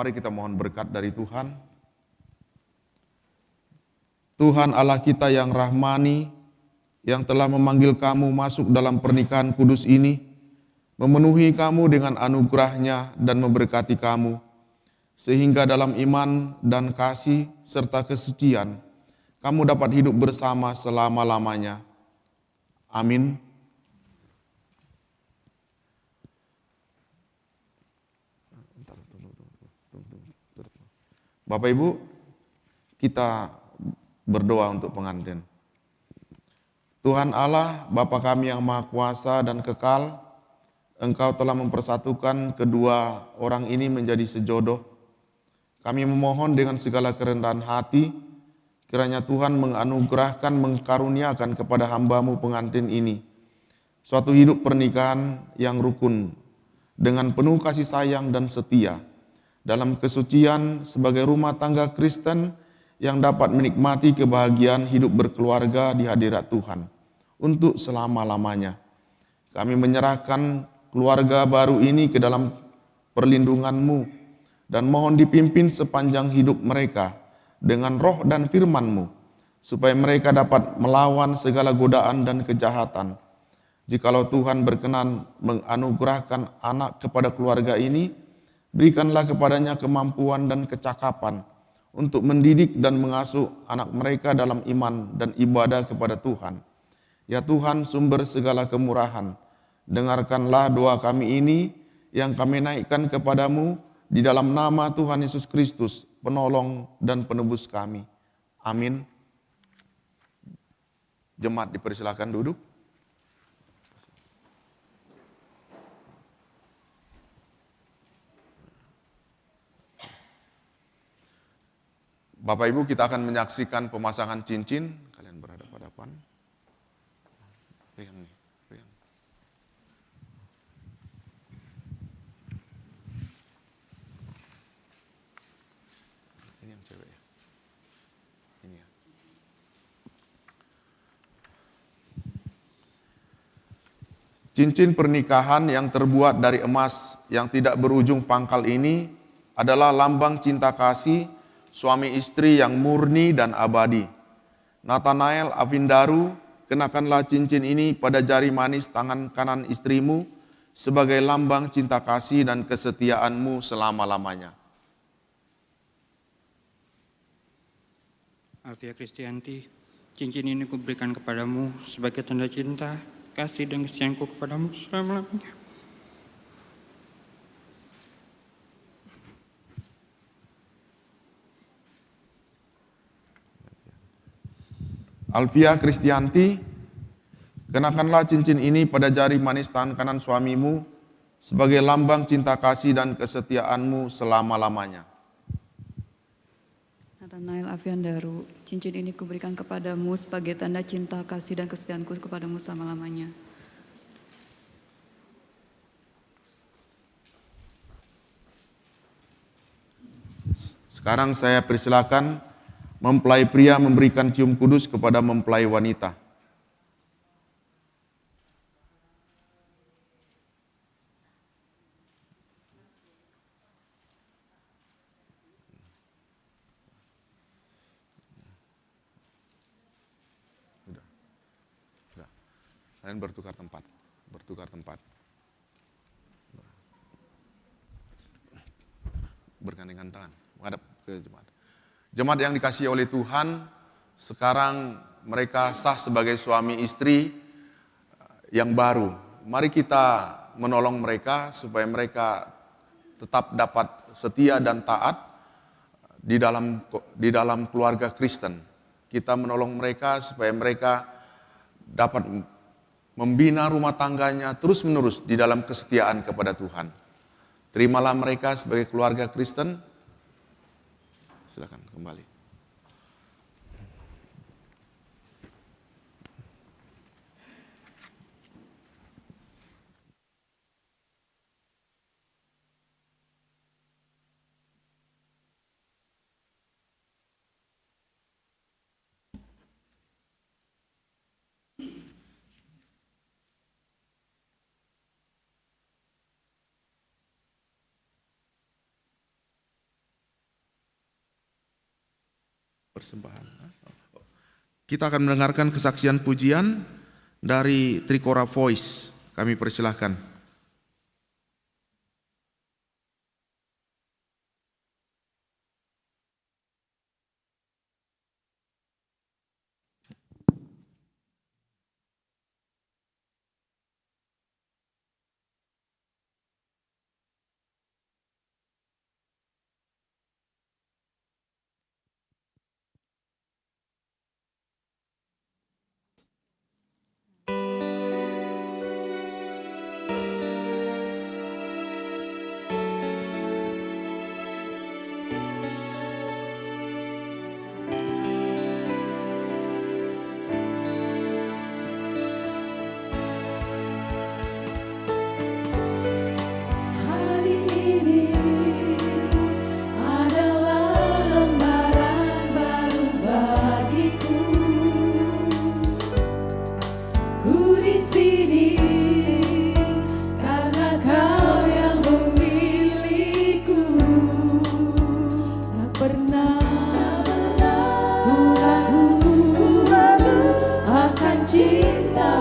Mari kita mohon berkat dari Tuhan. Tuhan Allah kita yang rahmani, yang telah memanggil kamu masuk dalam pernikahan kudus ini, memenuhi kamu dengan anugerahnya dan memberkati kamu, sehingga dalam iman dan kasih serta kesucian, kamu dapat hidup bersama selama-lamanya. Amin. Bapak Ibu, kita berdoa untuk pengantin. Tuhan Allah, Bapa kami yang Maha Kuasa dan kekal, Engkau telah mempersatukan kedua orang ini menjadi sejodoh. Kami memohon dengan segala kerendahan hati, kiranya Tuhan menganugerahkan, mengkaruniakan kepada hamba-Mu pengantin ini suatu hidup pernikahan yang rukun, dengan penuh kasih sayang dan setia, dalam kesucian sebagai rumah tangga Kristen yang dapat menikmati kebahagiaan hidup berkeluarga di hadirat Tuhan untuk selama-lamanya. Kami menyerahkan keluarga baru ini ke dalam perlindungan-Mu dan mohon dipimpin sepanjang hidup mereka dengan roh dan firman-Mu, supaya mereka dapat melawan segala godaan dan kejahatan. Jikalau Tuhan berkenan menganugerahkan anak kepada keluarga ini, berikanlah kepadanya kemampuan dan kecakapan untuk mendidik dan mengasuh anak mereka dalam iman dan ibadah kepada Tuhan. Ya Tuhan, sumber segala kemurahan, dengarkanlah doa kami ini yang kami naikkan kepadamu di dalam nama Tuhan Yesus Kristus, penolong dan penebus kami. Amin. Jemaat dipersilakan duduk. Bapak Ibu, kita akan menyaksikan pemasangan cincin. Kalian berhadapan-hadapan. Pegang nih, pegang. Ini yang cewek ya. Ini ya. Cincin pernikahan yang terbuat dari emas yang tidak berujung pangkal ini adalah lambang cinta kasih suami istri yang murni dan abadi. Nathanael Avindaru, kenakanlah cincin ini pada jari manis tangan kanan istrimu sebagai lambang cinta kasih dan kesetiaanmu selama-lamanya. Alfia Kristianti, cincin ini kuberikan kepadamu sebagai tanda cinta, kasih dan kesetiaanku kepadamu selama-lamanya. Alfia Kristianti, kenakanlah cincin ini pada jari manis tangan kanan suamimu sebagai lambang cinta kasih dan kesetiaanmu selama-lamanya. Nathanael Aviandaru, cincin ini kuberikan kepadamu sebagai tanda cinta kasih dan kesetiaanku kepadamu selama-lamanya. Sekarang saya persilakan mempelai pria memberikan cium kudus kepada mempelai wanita. Sudah. Kalian bertukar tempat. Bergandengan tangan, menghadap ke jemaat. Jemaat yang dikasihi oleh Tuhan, sekarang mereka sah sebagai suami istri yang baru. Mari kita menolong mereka supaya mereka tetap dapat setia dan taat di dalam keluarga Kristen. Kita menolong mereka supaya mereka dapat membina rumah tangganya terus-menerus di dalam kesetiaan kepada Tuhan. Terimalah mereka sebagai keluarga Kristen. Silakan kembali. Persembahan. kita akan mendengarkan kesaksian pujian dari Trikora Voice. Kami persilahkan. Karena cinta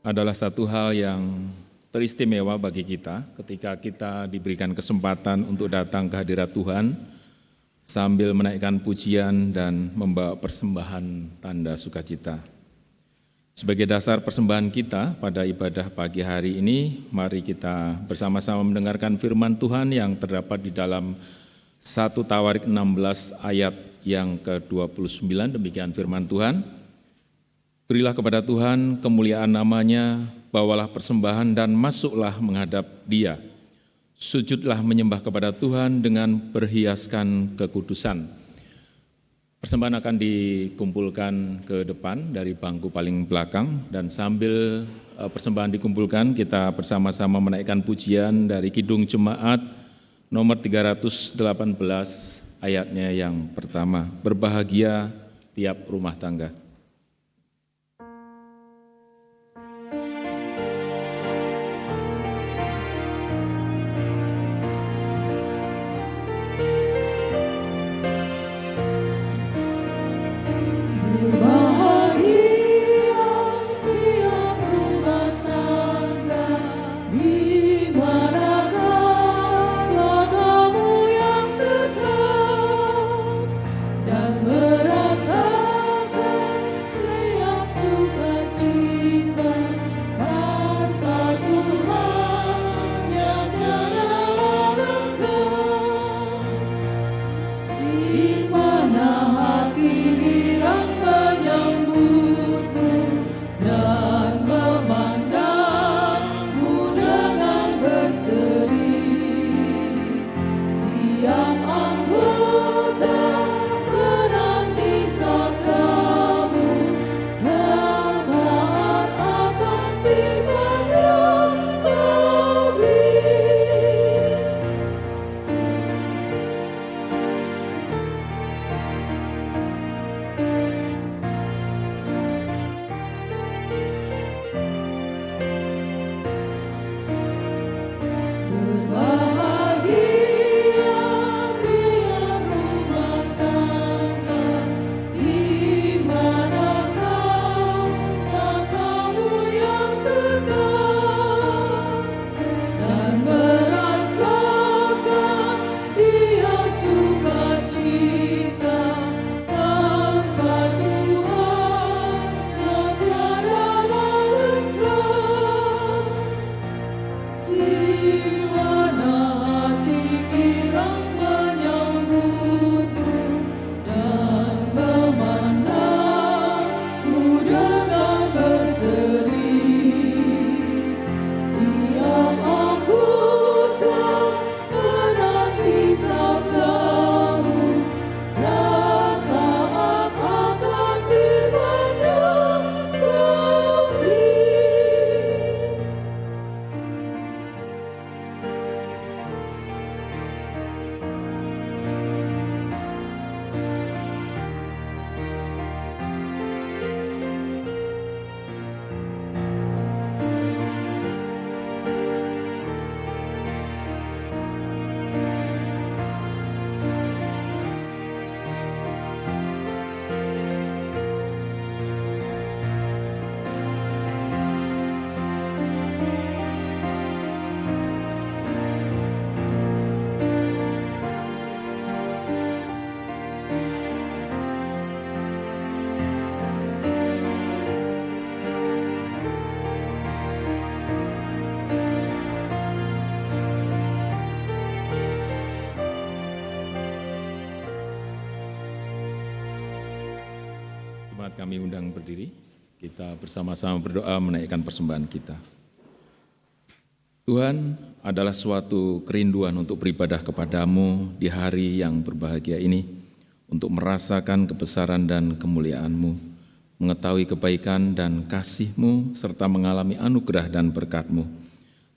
adalah satu hal yang teristimewa bagi kita ketika kita diberikan kesempatan untuk datang ke hadirat Tuhan sambil menaikkan pujian dan membawa persembahan tanda sukacita. Sebagai dasar persembahan kita pada ibadah pagi hari ini, mari kita bersama-sama mendengarkan firman Tuhan yang terdapat di dalam 1 Tawarik 16 ayat yang ke-29, demikian firman Tuhan. Berilah kepada Tuhan kemuliaan namanya, bawalah persembahan dan masuklah menghadap Dia. Sujudlah menyembah kepada Tuhan dengan berhiaskan kekudusan. Persembahan akan dikumpulkan ke depan dari bangku paling belakang, dan sambil persembahan dikumpulkan, kita bersama-sama menaikkan pujian dari Kidung Jemaat nomor 318 ayatnya yang pertama. Berbahagia tiap rumah tangga. Kami undang berdiri, kita bersama-sama berdoa menaikkan persembahan kita. Tuhan, adalah suatu kerinduan untuk beribadah kepadamu di hari yang berbahagia ini, untuk merasakan kebesaran dan kemuliaan-Mu, mengetahui kebaikan dan kasih-Mu, serta mengalami anugerah dan berkat-Mu.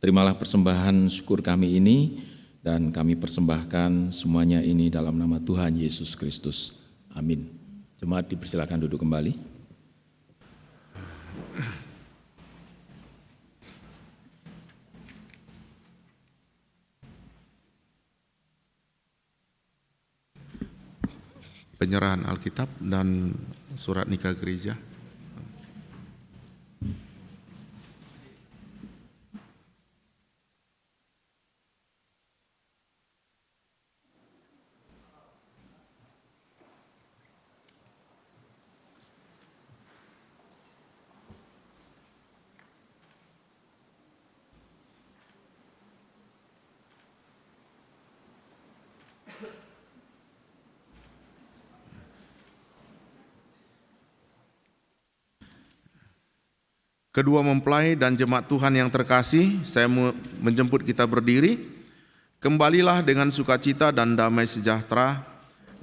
Terimalah persembahan syukur kami ini, dan kami persembahkan semuanya ini dalam nama Tuhan Yesus Kristus. Amin. Jemaat dipersilakan duduk kembali. Penyerahan Alkitab dan surat nikah gereja. Kedua mempelai dan jemaat Tuhan yang terkasih, saya menjemput kita berdiri. Kembalilah dengan sukacita dan damai sejahtera.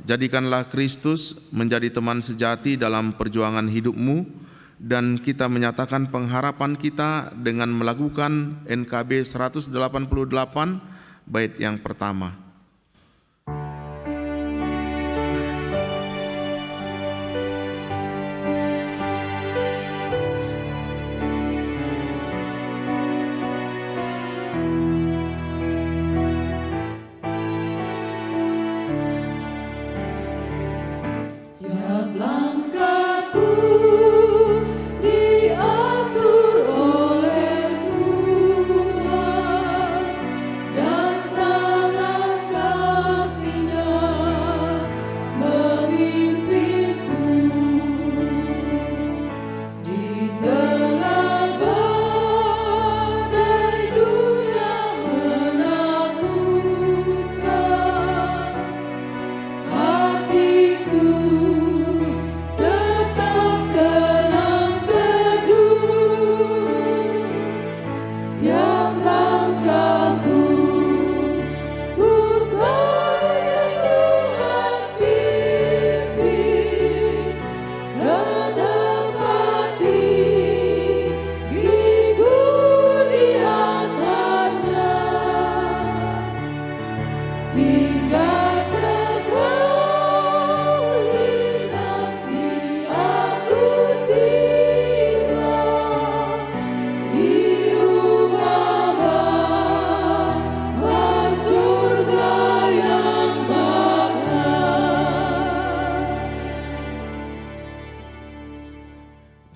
Jadikanlah Kristus menjadi teman sejati dalam perjuangan hidupmu, dan kita menyatakan pengharapan kita dengan melakukan NKB 188 bait yang pertama.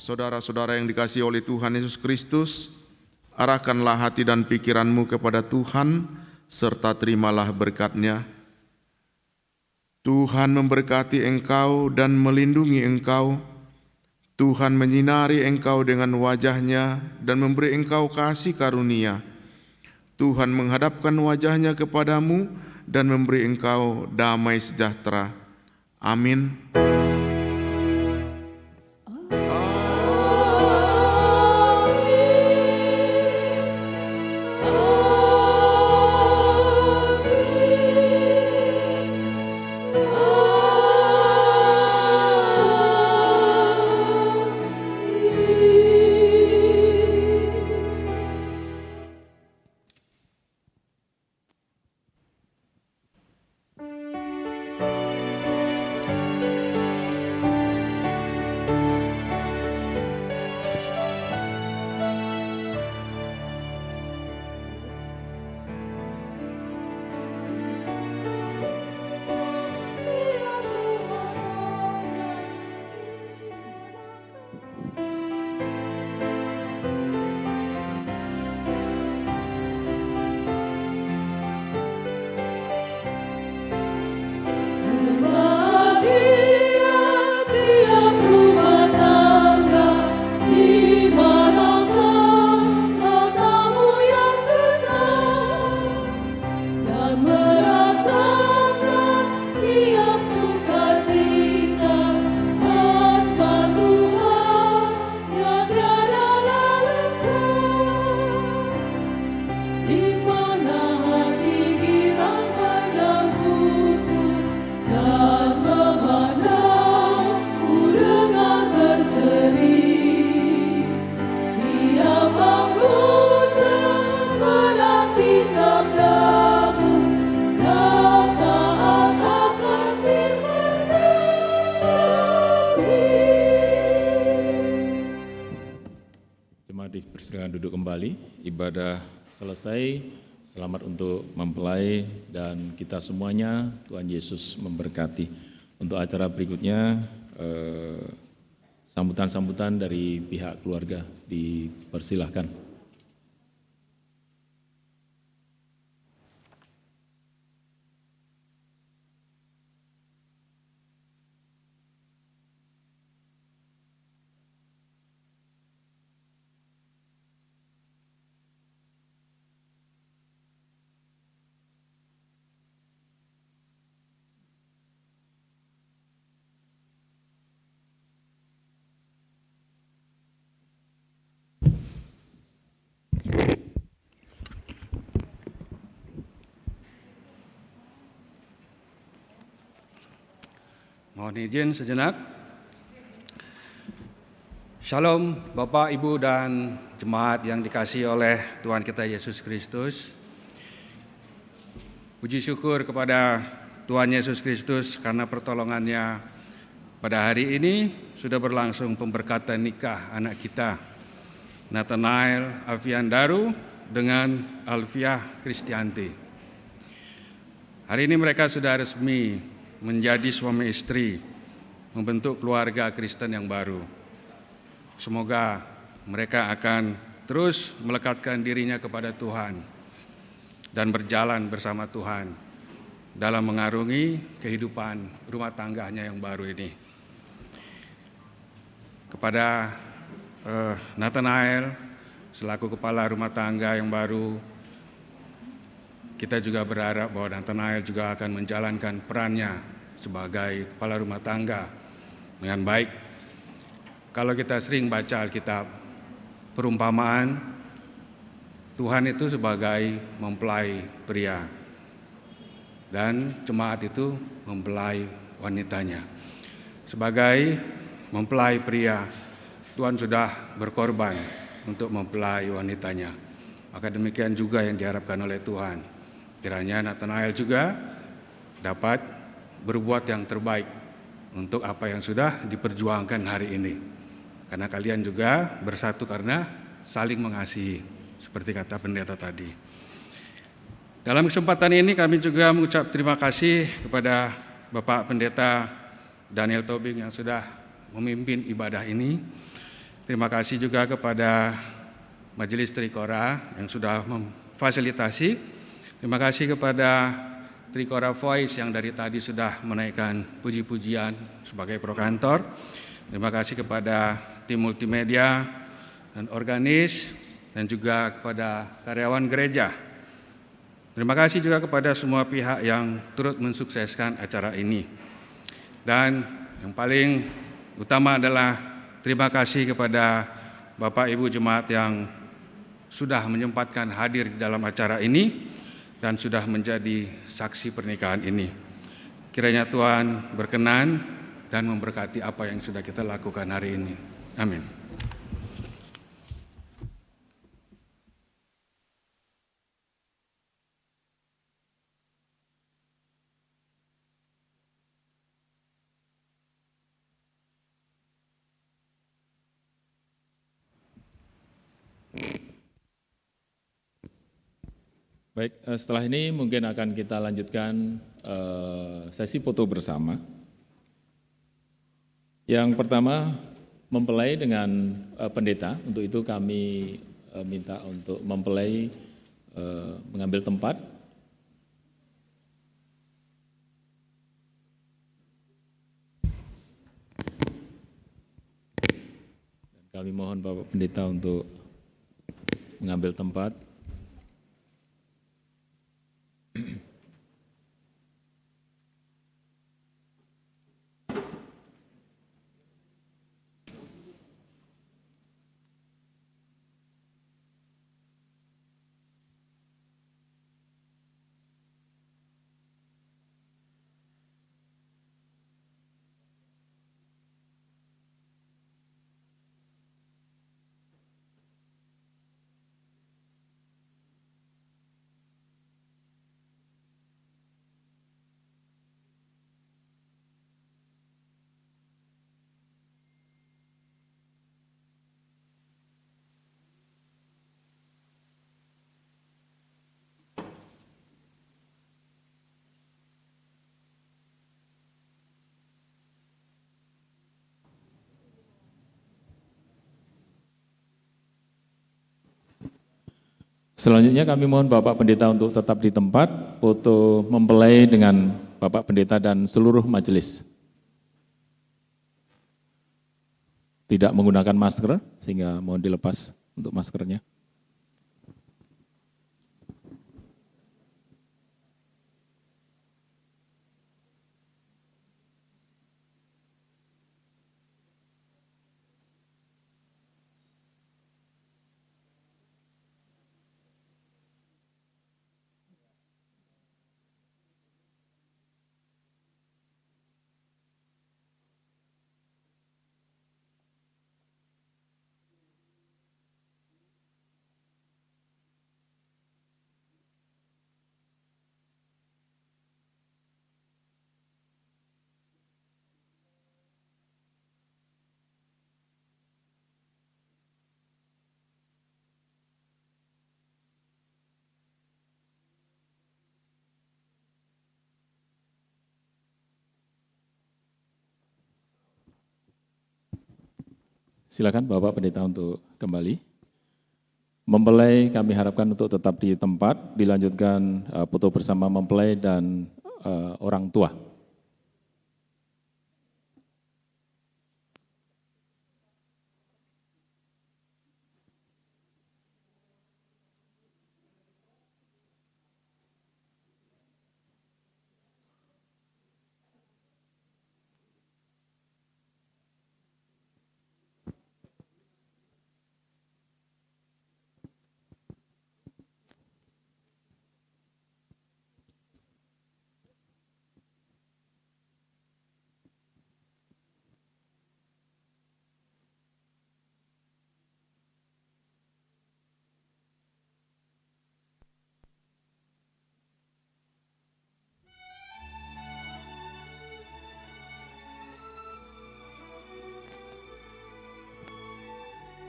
Saudara-saudara yang dikasihi oleh Tuhan Yesus Kristus, arahkanlah hati dan pikiranmu kepada Tuhan, serta terimalah berkat-Nya. Tuhan memberkati engkau dan melindungi engkau. Tuhan menyinari engkau dengan wajah-Nya dan memberi engkau kasih karunia. Tuhan menghadapkan wajah-Nya kepadamu dan memberi engkau damai sejahtera. Amin. Silakan duduk kembali, ibadah selesai, selamat untuk mempelai dan kita semuanya, Tuhan Yesus memberkati. Untuk acara berikutnya, sambutan-sambutan dari pihak keluarga dipersilahkan. Mohon izin sejenak. Shalom Bapak, Ibu, dan jemaat yang dikasihi oleh Tuhan kita Yesus Kristus. Puji syukur kepada Tuhan Yesus Kristus karena pertolongannya pada hari ini sudah berlangsung pemberkatan nikah anak kita, Nathanael Alfian Daru dengan Alfia Kristianti. Hari ini mereka sudah resmi menjadi suami istri, membentuk keluarga Kristen yang baru. Semoga mereka akan terus melekatkan dirinya kepada Tuhan dan berjalan bersama Tuhan dalam mengarungi kehidupan rumah tangganya yang baru ini. Kepada Nathanael selaku kepala rumah tangga yang baru, kita juga berharap bahwa Nathanael juga akan menjalankan perannya sebagai kepala rumah tangga dengan baik. Kalau kita sering baca Alkitab, perumpamaan Tuhan itu sebagai mempelai pria dan jemaat itu mempelai wanitanya. Sebagai mempelai pria, Tuhan sudah berkorban untuk mempelai wanitanya. Maka demikian juga yang diharapkan oleh Tuhan. Kiranya Nathanael juga dapat berbuat yang terbaik untuk apa yang sudah diperjuangkan hari ini. Karena kalian juga bersatu karena saling mengasihi, seperti kata pendeta tadi. Dalam kesempatan ini kami juga mengucap terima kasih kepada Bapak Pendeta Daniel Tobing yang sudah memimpin ibadah ini. Terima kasih juga kepada Majelis Trikora yang sudah memfasilitasi. Terima kasih kepada Trikora Voice yang dari tadi sudah menaikkan puji-pujian sebagai prokantor. Terima kasih kepada tim multimedia dan organis dan juga kepada karyawan gereja. Terima kasih juga kepada semua pihak yang turut mensukseskan acara ini. Dan yang paling utama adalah terima kasih kepada Bapak Ibu jemaat yang sudah menyempatkan hadir di dalam acara ini dan sudah menjadi saksi pernikahan ini. Kiranya Tuhan berkenan dan memberkati apa yang sudah kita lakukan hari ini. Amin. Baik, setelah ini mungkin akan kita lanjutkan sesi foto bersama. Yang pertama, mempelai dengan pendeta. Untuk itu kami minta untuk mempelai mengambil tempat. Dan kami mohon Bapak Pendeta untuk mengambil tempat. Selanjutnya kami mohon Bapak Pendeta untuk tetap di tempat, foto mempelai dengan Bapak Pendeta dan seluruh majelis. Tidak menggunakan masker, sehingga mohon dilepas untuk maskernya. Silakan Bapak Pendeta untuk kembali. Mempelai kami harapkan untuk tetap di tempat, dilanjutkan foto bersama mempelai dan orang tua.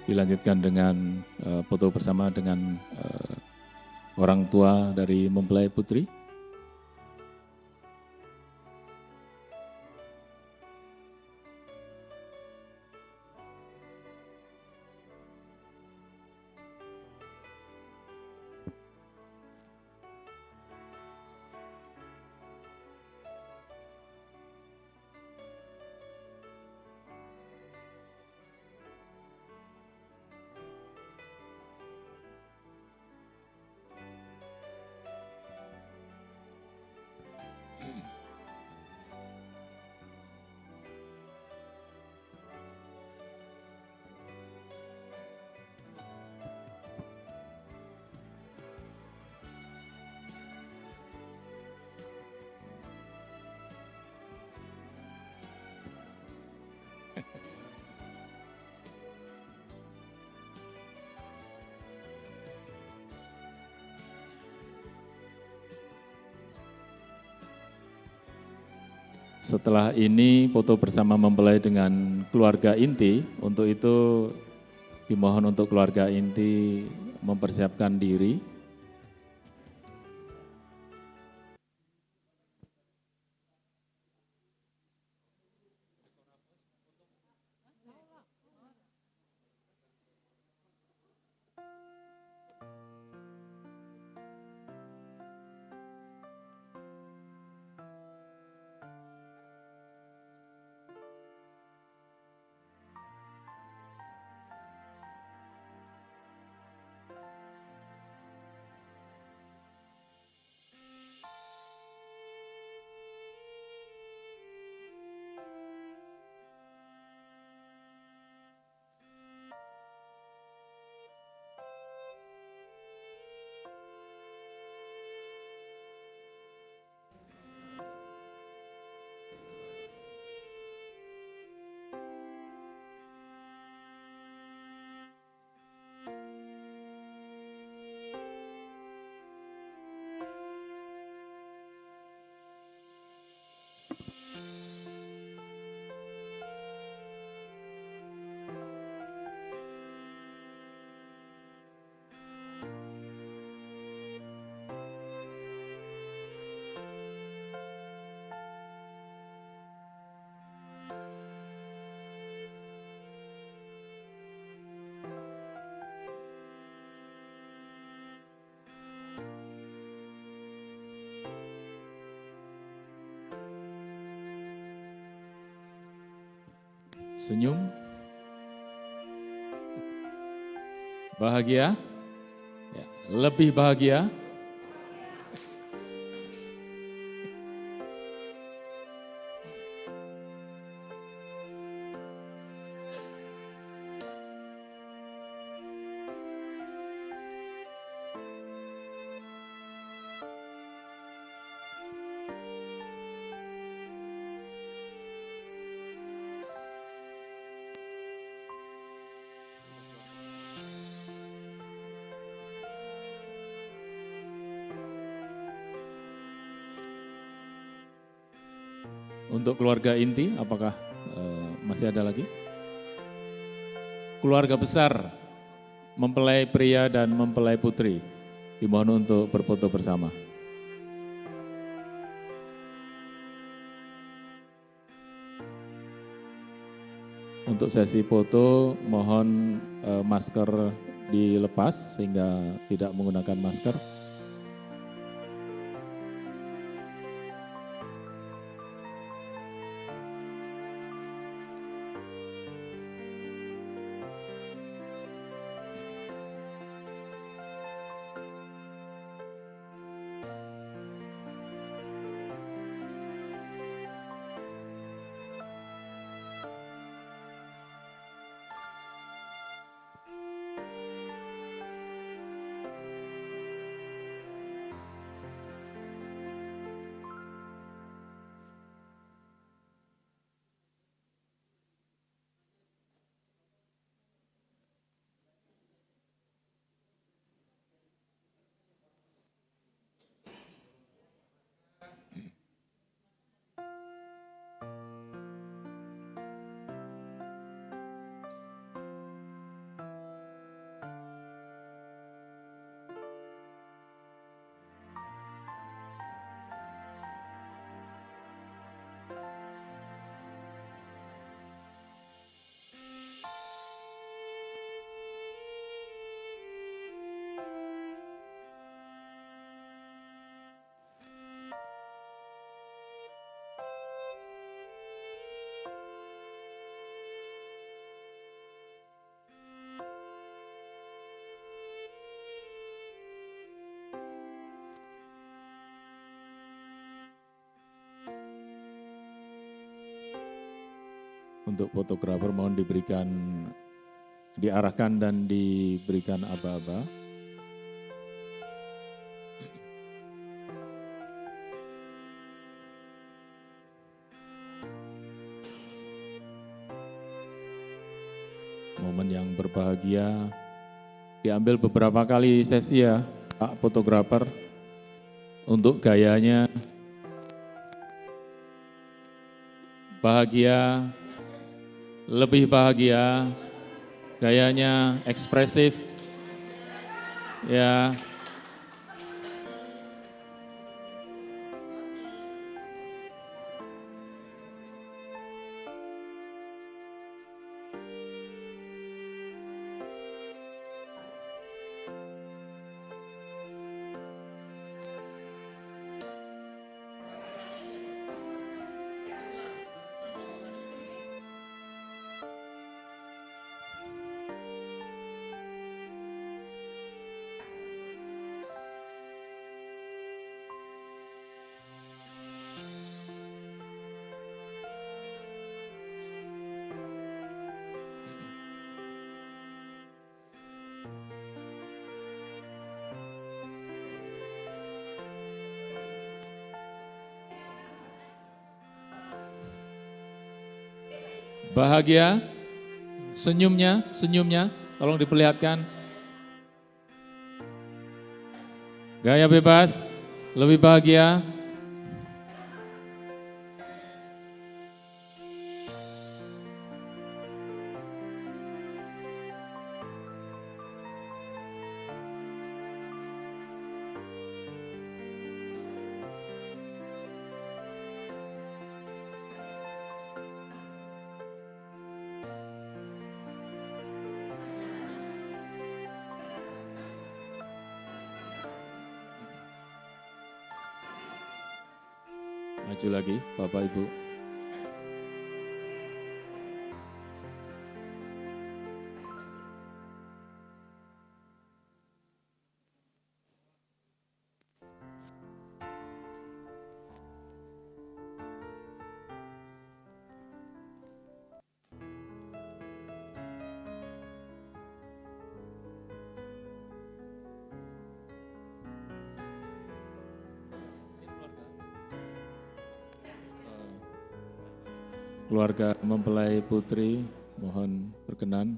Dilanjutkan dengan foto bersama dengan orang tua dari mempelai putri. Setelah ini foto bersama mempelai dengan keluarga inti, untuk itu dimohon untuk keluarga inti mempersiapkan diri. Senyum, bahagia, ya, lebih bahagia. Untuk keluarga inti, apakah masih ada lagi? Keluarga besar, mempelai pria dan mempelai putri, dimohon untuk berfoto bersama. Untuk untuk sesi foto mohon masker dilepas sehingga tidak menggunakan masker. Untuk fotografer mohon diarahkan dan diberikan aba-aba. Momen yang berbahagia, diambil beberapa kali sesi ya Pak fotografer, untuk gayanya bahagia, lebih bahagia, gayanya ekspresif, ya. Bahagia, senyumnya, tolong diperlihatkan. Gaya bebas, lebih bahagia. Maju lagi, Bapak Ibu. Keluarga mempelai putri, mohon berkenan.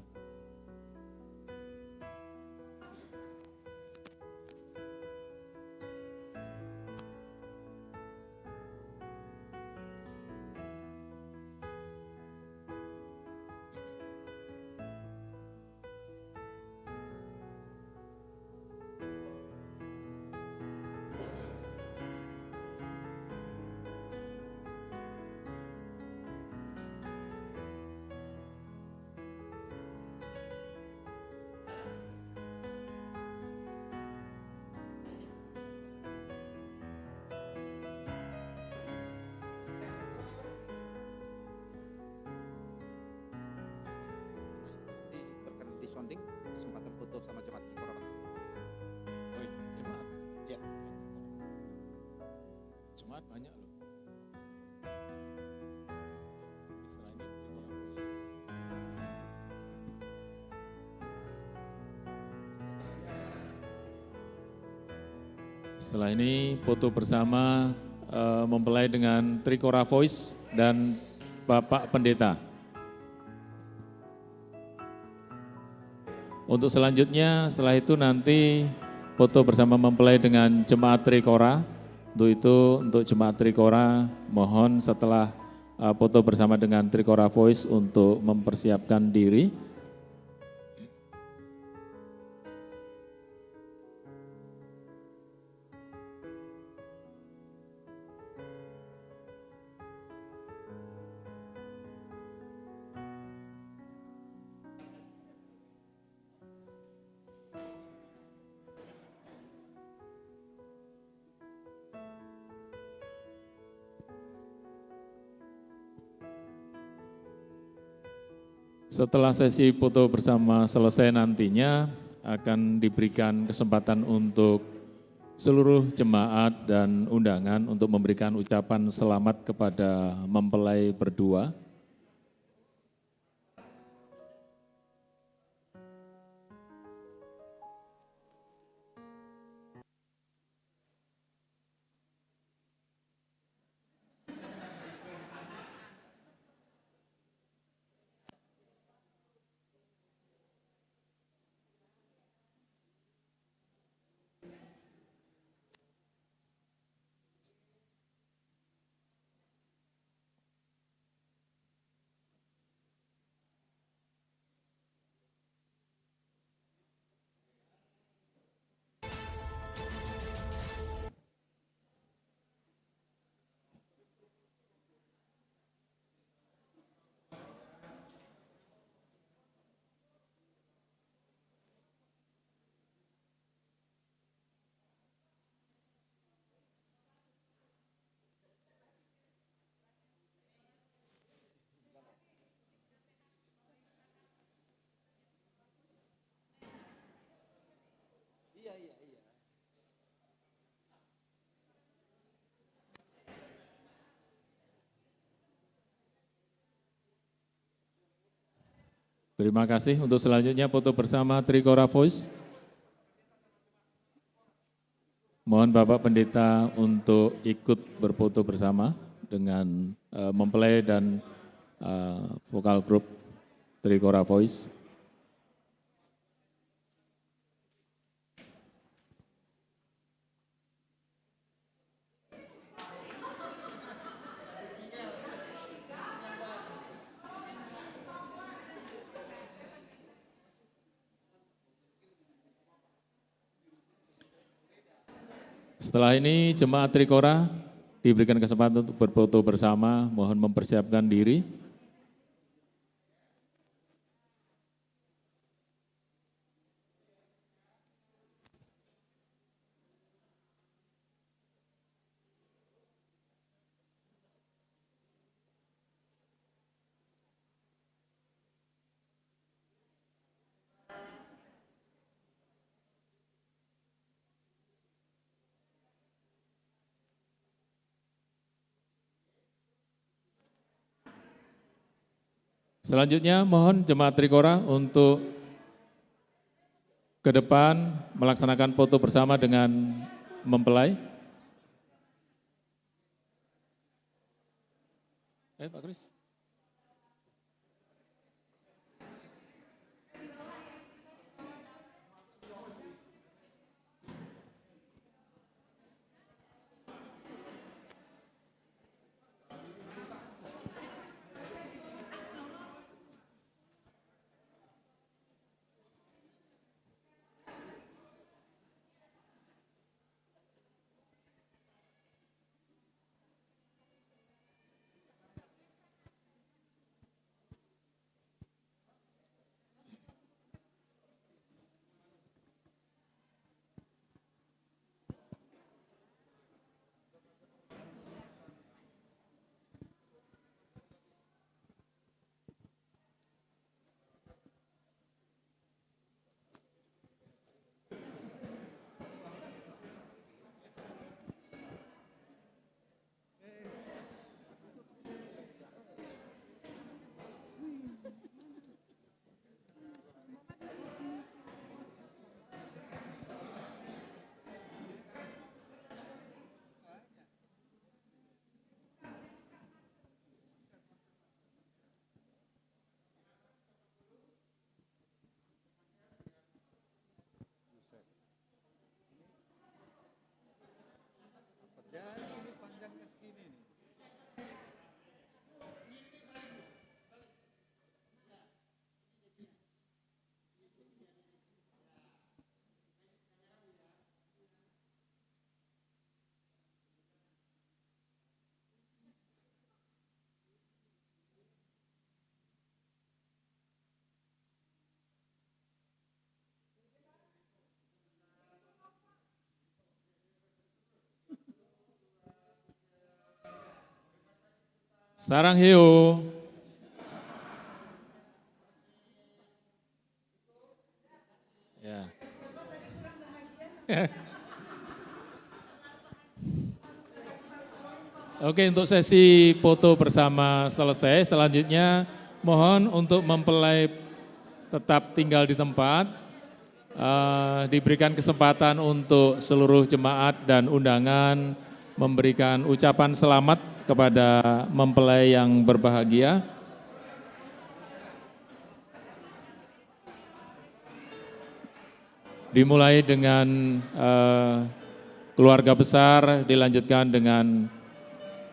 sounding kesempatan foto sama jemaat Trikora, Pak. Oh, jemaat. Ya. Jemaat banyak loh. Setelah ini setelah ini foto bersama mempelai dengan Trikora Voice dan Bapak Pendeta. Untuk selanjutnya, setelah itu nanti foto bersama mempelai dengan Jemaat Trikora. Untuk Jemaat Trikora, mohon setelah foto bersama dengan Trikora Voice untuk mempersiapkan diri. Setelah sesi foto bersama selesai nantinya akan diberikan kesempatan untuk seluruh jemaat dan undangan untuk memberikan ucapan selamat kepada mempelai berdua. Terima kasih. Untuk selanjutnya foto bersama Trikora Voice. Mohon Bapak Pendeta untuk ikut berfoto bersama dengan mempelai dan vokal grup Trikora Voice. Setelah ini jemaat Trikora diberikan kesempatan untuk berfoto bersama, mohon mempersiapkan diri. Selanjutnya mohon jemaat Trikora untuk ke depan melaksanakan foto bersama dengan mempelai. Pak Kris. Sarangheo. Ya. Oke, untuk sesi foto bersama selesai. Selanjutnya mohon untuk mempelai tetap tinggal di tempat. Diberikan kesempatan untuk seluruh jemaat dan undangan memberikan ucapan selamat kepada mempelai yang berbahagia. Dimulai dengan keluarga besar, dilanjutkan dengan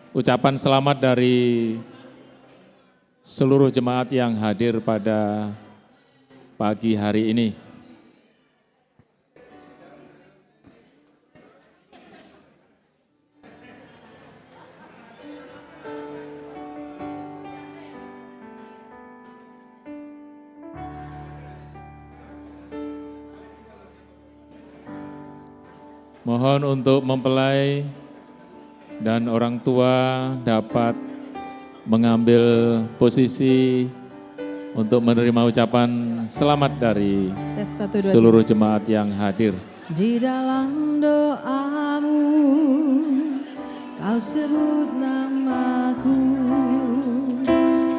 ucapan selamat dari seluruh jemaat yang hadir pada pagi hari ini. Mohon untuk mempelai dan orang tua dapat mengambil posisi untuk menerima ucapan selamat dari seluruh jemaat yang hadir. Di dalam doamu, kau sebut namaku.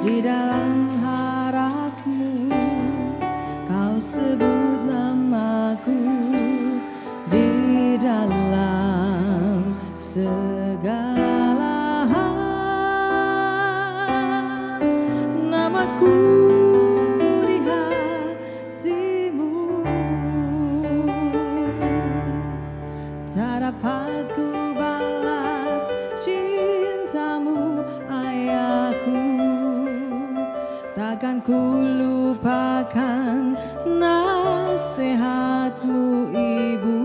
Di dalam harapmu, kau sebut namaku. Di dalam segala hal, namaku di hatimu. Tak dapat ku balas cintamu, ayahku. Takkan ku lupakan nasihatmu, ibu.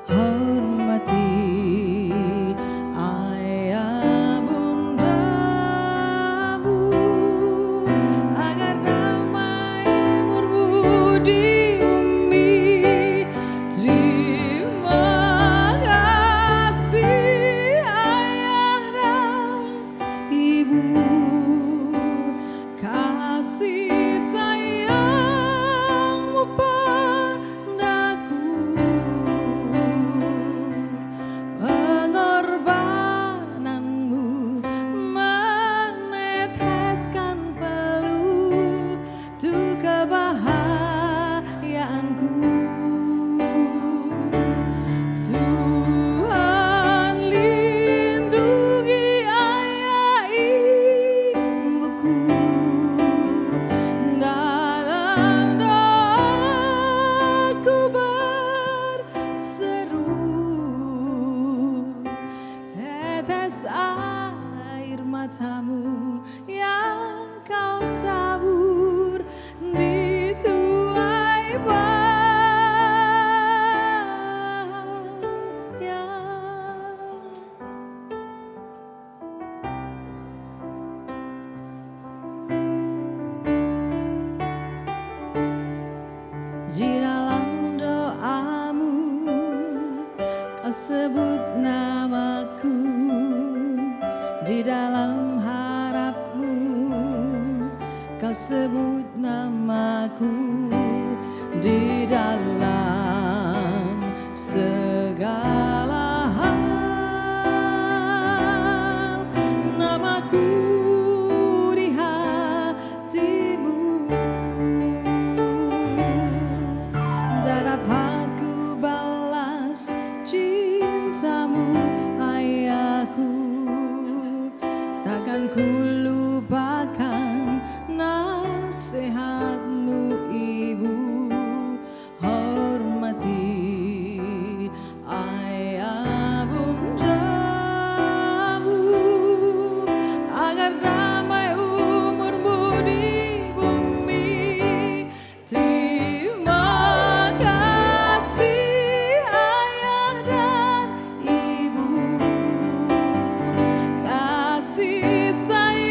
Hormati ayah bundamu, agar damai murmu di bumi. Terima kasih ayah dan ibu, kasih sayangmu padaku, pengorbananmu meneteskan peluh untuk kebahagiaanku. Tuhan lindungi ayah ibuku, dalam doaku berseru. Tetes air matamu yang kau tabur di tuai bayang. Di dalam doamu, kau sebut namaku. Di dalam harapmu, kau sebut namaku. Di dalam segala hal, namaku di hatimu. Tak dapat ku balas cintamu, ayahku. Takkan ku lupakan nasihatmu, ibu. Hormati ayah bundamu, agar damai umurmu di bumi. Terima kasih ayah dan ibu, kasih sayang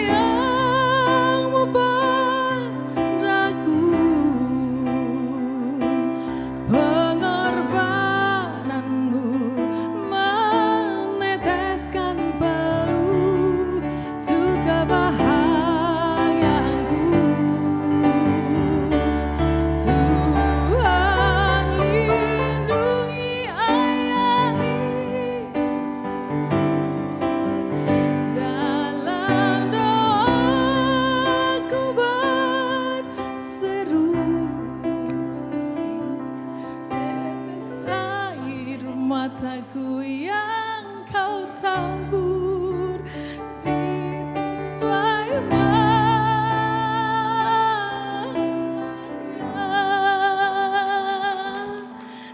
mataku yang kau tabur di tuai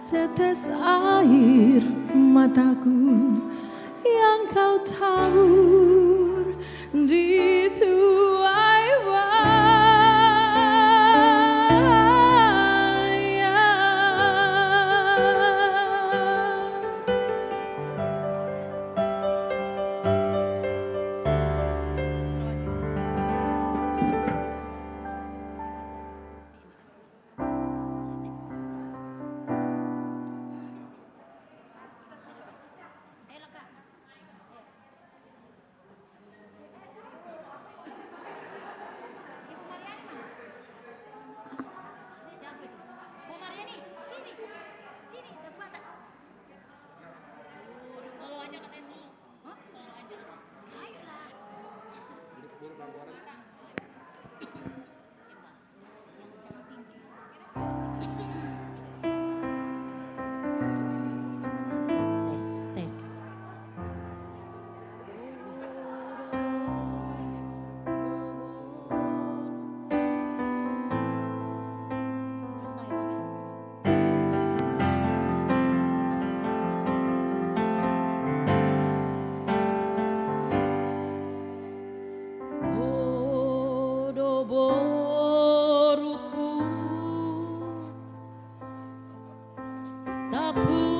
tetes air mataku yang kau tabur di tuai Tes. Boruku tapu